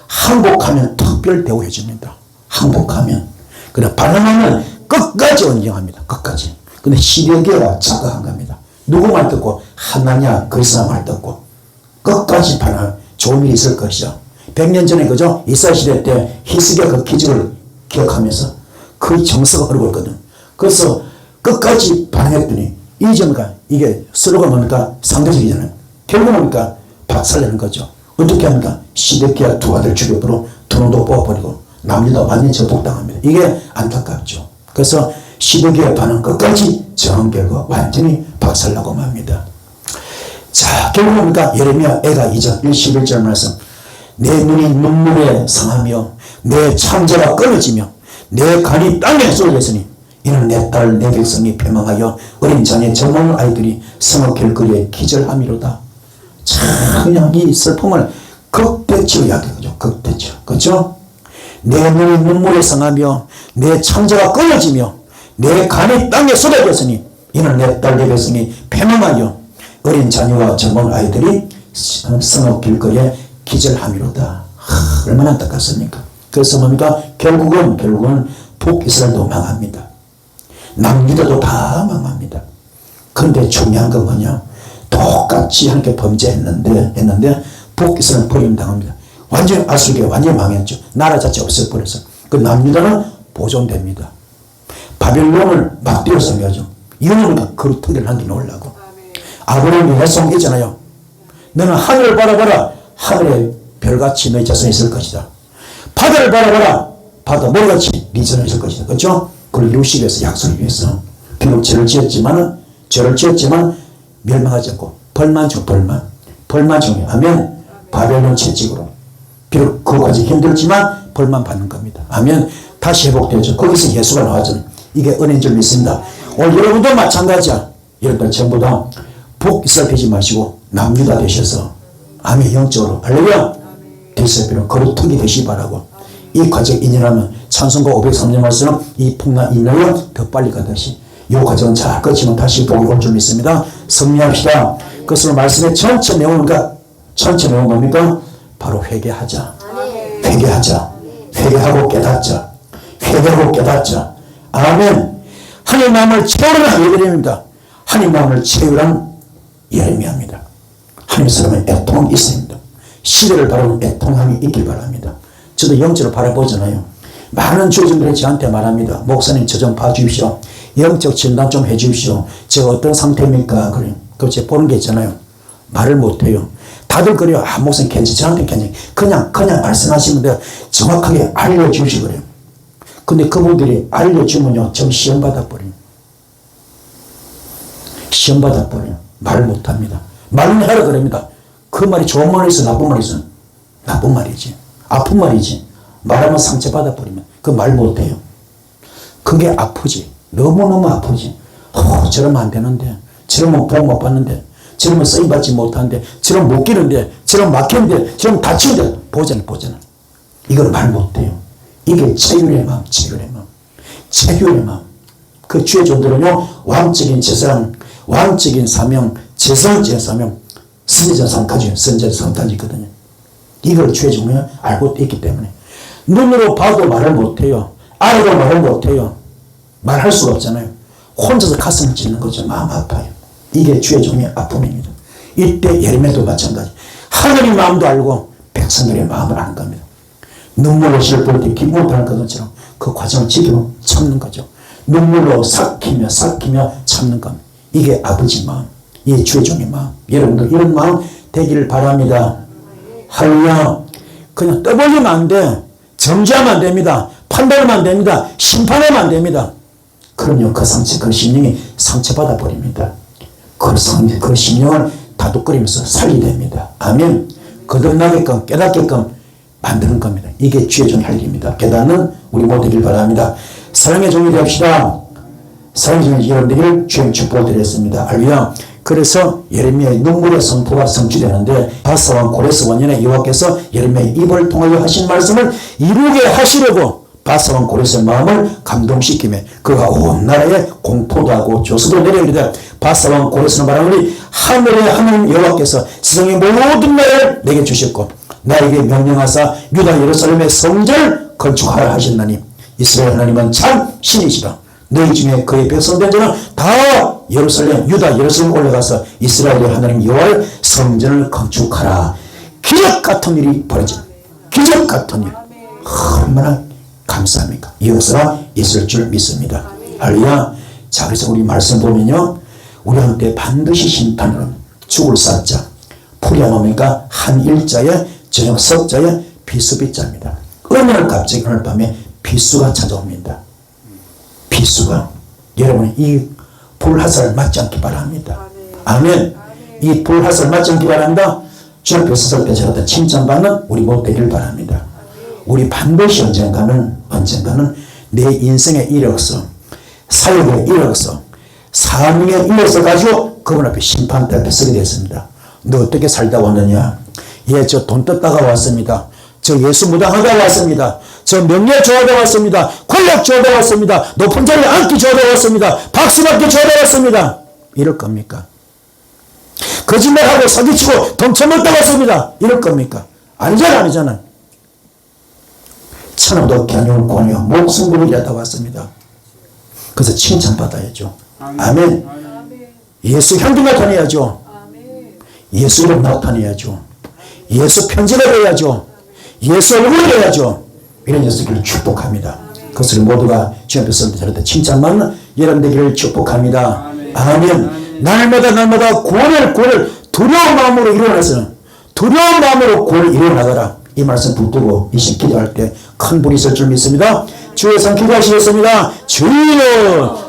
항복하면 특별 대우해줍니다. 항복하면. 그래, 반응하면 끝까지 언쟁합니다. 끝까지. 근데 시드기야가 착각한 겁니다. 누구 말 듣고? 하나냐, 그 사람 말 듣고. 끝까지 반응, 좋은 일이 있을 것이야. 100년 전에, 그죠? 이스라엘 시대 때 히스기야 그 기적을 기억하면서 그 정서가 흐르거든. 그래서 끝까지 반응했더니, 이게 서로가 뭡니까? 상대적이잖아요. 결국 뭡니까? 박살내는 거죠. 어떻게 합니까? 시드기야 두 아들 죽여버리고 돈도 뽑아버리고 남유다 완전히 저독당합니다. 이게 안타깝죠. 그래서 시드기야 반응 끝까지 정한 결과 완전히 박살나고 맙니다. 자, 결국 뭡니까? 예레미야 애가 2장 11절 말씀. 내 눈이 눈물에 상하며 내 창자가 끊어지며 내 간이 땅에 쏟아졌으니 이는 내 딸 내 백성이 패망하여 어린 자녀 젊은 아이들이 성읍 길거리에 기절함이로다. 참 그냥 이 슬픔을 극대치로 이야기하죠. 극대치로. 그렇죠? 내 눈이 눈물에 상하며 내 창자가 끊어지며 내 간이 땅에 쏟아졌으니 이는 내 딸 내 백성이 패망하여 어린 자녀와 젊은 아이들이 성읍 길거리에 기절함이로다. 얼마나 안타깝습니까? 그래서 뭡니까? 결국은 북이스라엘도 망합니다. 남유다도 다 망합니다. 그런데 중요한 건 뭐냐? 똑같이 함께 범죄했는데 북이스라엘 버림당합니다. 완전히 아수르가 완전히 망했죠. 나라 자체 없애버려서. 그 남유다는 보존됩니다. 바벨론을 막대로 섬겨죠. 이유는 그 특이를 남겨놓으려고. 아브라함이 약속했잖아요. 너는 하늘을 바라봐라. 하늘에 별같이 너희 자손이 있을 것이다. 바다를 바라봐라. 바다 모래같이 네 자손이 있을 것이다. 그렇죠? 그걸 이루시기 위해서 약속을 위해서 비록 죄를 지었지만 멸망하지 않고 벌만 중에 하면 바벨론 채찍으로 비록 그거까지 힘들지만 벌만 받는 겁니다. 하면 다시 회복되죠. 거기서 예수가 나와주는 이게 은혜인 줄 믿습니다. 오늘 여러분도 마찬가지야. 여러분들 전부 다 북이스라엘 되지 마시고 남유다 되셔서 아멘 영적으로 할렐루야 되실 필요는 거룩하게 되시 바라고 이 과정 인연하면 찬송가 503년 말씀은 이 풍랑 인연을 더 빨리 가듯이 이 과정은 잘 끝이면 다시 복이 올 줄 믿습니다. 승리합시다. 그것을 말씀의 전체 내용은 뭡니까? 바로 회개하자. 회개하고 깨닫자. 아멘. 하나님 마음을 채우라는 예레미야입니다. 하나님 마음을 채우라는 예레미야입니다. 하나님 사람의 애통이 있습니다. 시대를 바라보는 애통함이 있길 바랍니다. 저도 영적으로 바라보잖아요. 많은 주어진들이 저한테 말합니다. 목사님 저 좀 봐주십시오. 영적 진단 좀 해주십시오. 제가 어떤 상태입니까? 그래요. 그렇지 보는 게 있잖아요. 말을 못해요. 다들 그래요. 목사님 괜찮지? 저한테 괜찮지? 그냥 말씀하시면 돼요. 정확하게 알려주시고 그래요. 근데 그분들이 알려주면요. 좀 시험 받아버려요. 말을 못합니다. 말은 하라 그럽니다. 그 그 말이 좋은 말이 있어, 나쁜 말이 있어? 나쁜 말이지. 아픈 말이지. 말하면 상처받아 버리면 그 말 못해요. 그게 아프지. 너무너무 아프지. 저러면 안 되는데, 저러면 복 못 받는데, 저러면 쓰임받지 못하는데, 저러면 못 끼는데, 저러면 막히는데, 저러면 다치는데, 보잖아. 이걸 말 못해요. 이게 체휼의 마음, 체휼의 마음. 체휼의 마음. 그 주의 종들은요, 왕적인 재산, 왕적인 사명, 재성적인 사명, 선지자 사명 가지고, 선지자 사명 가지고 있거든요. 이걸 주의 종이 알고 있기 때문에. 눈으로 봐도 말을 못해요. 알아도 말을 못해요. 말할 수가 없잖아요. 혼자서 가슴을 찢는 거죠. 마음 아파요. 이게 주의 종의 아픔입니다. 이때 예레미야도 마찬가지. 하나님 마음도 알고 백성들의 마음을 아는 겁니다. 눈물로 슬플 때 기분 못하는 것처럼 그 과정을 지키고 참는 거죠. 눈물로 삭히며 참는 겁니다. 이게 아버지 마음, 이게 주의 종의 마음. 여러분들 이런 마음 되기를 바랍니다. 할렐루야. 그냥 떠벌리면 안 돼. 정죄하면 안 됩니다. 판단하면 안 됩니다. 심판하면 안 됩니다. 그럼요, 그 상처, 그 심령이 상처받아 버립니다. 그 심령을 다독거리면서 살리게 됩니다. 아멘. 거듭나게끔, 깨닫게끔 만드는 겁니다. 이게 주의 종이 할 일입니다. 깨닫는 우리 모두 되길 바랍니다. 사랑의 종이 되읍시다. 사랑의 종이 여러분들을 주의 축복드렸습니다. 할렐루야. 그래서 예레미야의 눈물의 선포가 성취되는데 바사왕 고레스 원년에 여호와께서 예레미야의 입을 통하여 하신 말씀을 이루게 하시려고 바사왕 고레스의 마음을 감동시키며 그가 온 나라에 공포도 하고 조서도 내려오리되 바사왕 고레스는 말하노니 하늘의 하나님 여호와께서 세상의 모든 나라를 내게 주셨고 나에게 명령하사 유다 예루살렘의 성전을 건축하라 하셨나니 이스라엘 하나님은 참 신이시라. 너희 중에 그의 백성된 자는 다 예루살렘, 유다 예루살렘 올라가서 이스라엘의 하나님 여호와의 성전을 건축하라. 기적 같은 일이 벌어진 기적 같은 일. 얼마나 감사합니까? 이 역사가 있을 줄 믿습니다. 할렐루야. 자, 그래서 우리 말씀 보면요, 우리한테 반드시 심판은 죽을 사자, 풀이하노니까 한 일자에 저녁 석자에 비수비자입니다. 어느 날 갑자기 오늘 밤에 비수가 찾아옵니다. 비수가. 여러분 이 불화살 맞지 않기 바랍니다. 아멘. 이 불화살 맞지 않기 바랍니다. 주 앞에서 설 때 저한테 칭찬받는 우리 모두 되길 바랍니다. 우리 반드시 언젠가는 내 인생의 이력서, 사역의 이력서, 사명의 이력서 가지고 그분 앞에 심판대 앞에 서게 됐습니다. 너 어떻게 살다 왔느냐? 예, 저 돈 뜯다가 왔습니다. 저 예수 무당하다 왔습니다. 저 명예 좋아하다 왔습니다. 권력 좋아하다 왔습니다. 높은 자리에 앉기 좋아하다 왔습니다. 박수받기 좋아하다 왔습니다. 이럴 겁니까? 거짓말하고 사기치고 돈 처먹다 왔습니다. 이럴 겁니까? 아니잖아. 천하도 견용 권유 목숨 걸고 일하다 왔습니다. 그래서 칭찬받아야죠. 아멘. 예수 향기 나타내야죠. 예수 이름 나타내야죠. 예수 편지가 돼야죠. 예수 얼굴이 돼야죠. 이런 녀석들을 축복합니다. 그것을 모두가 주 앞에서 저한테 칭찬받는 여러분 되기를 축복합니다. 아멘. 날마다 구원을 두려운 마음으로 일어나서 두려운 마음으로 구원을 일어나가라. 이 말씀 붙들고 이 시간 기도할 때 큰 불이 있을 줄 믿습니다. 주의 상 기도하시겠습니다. 주여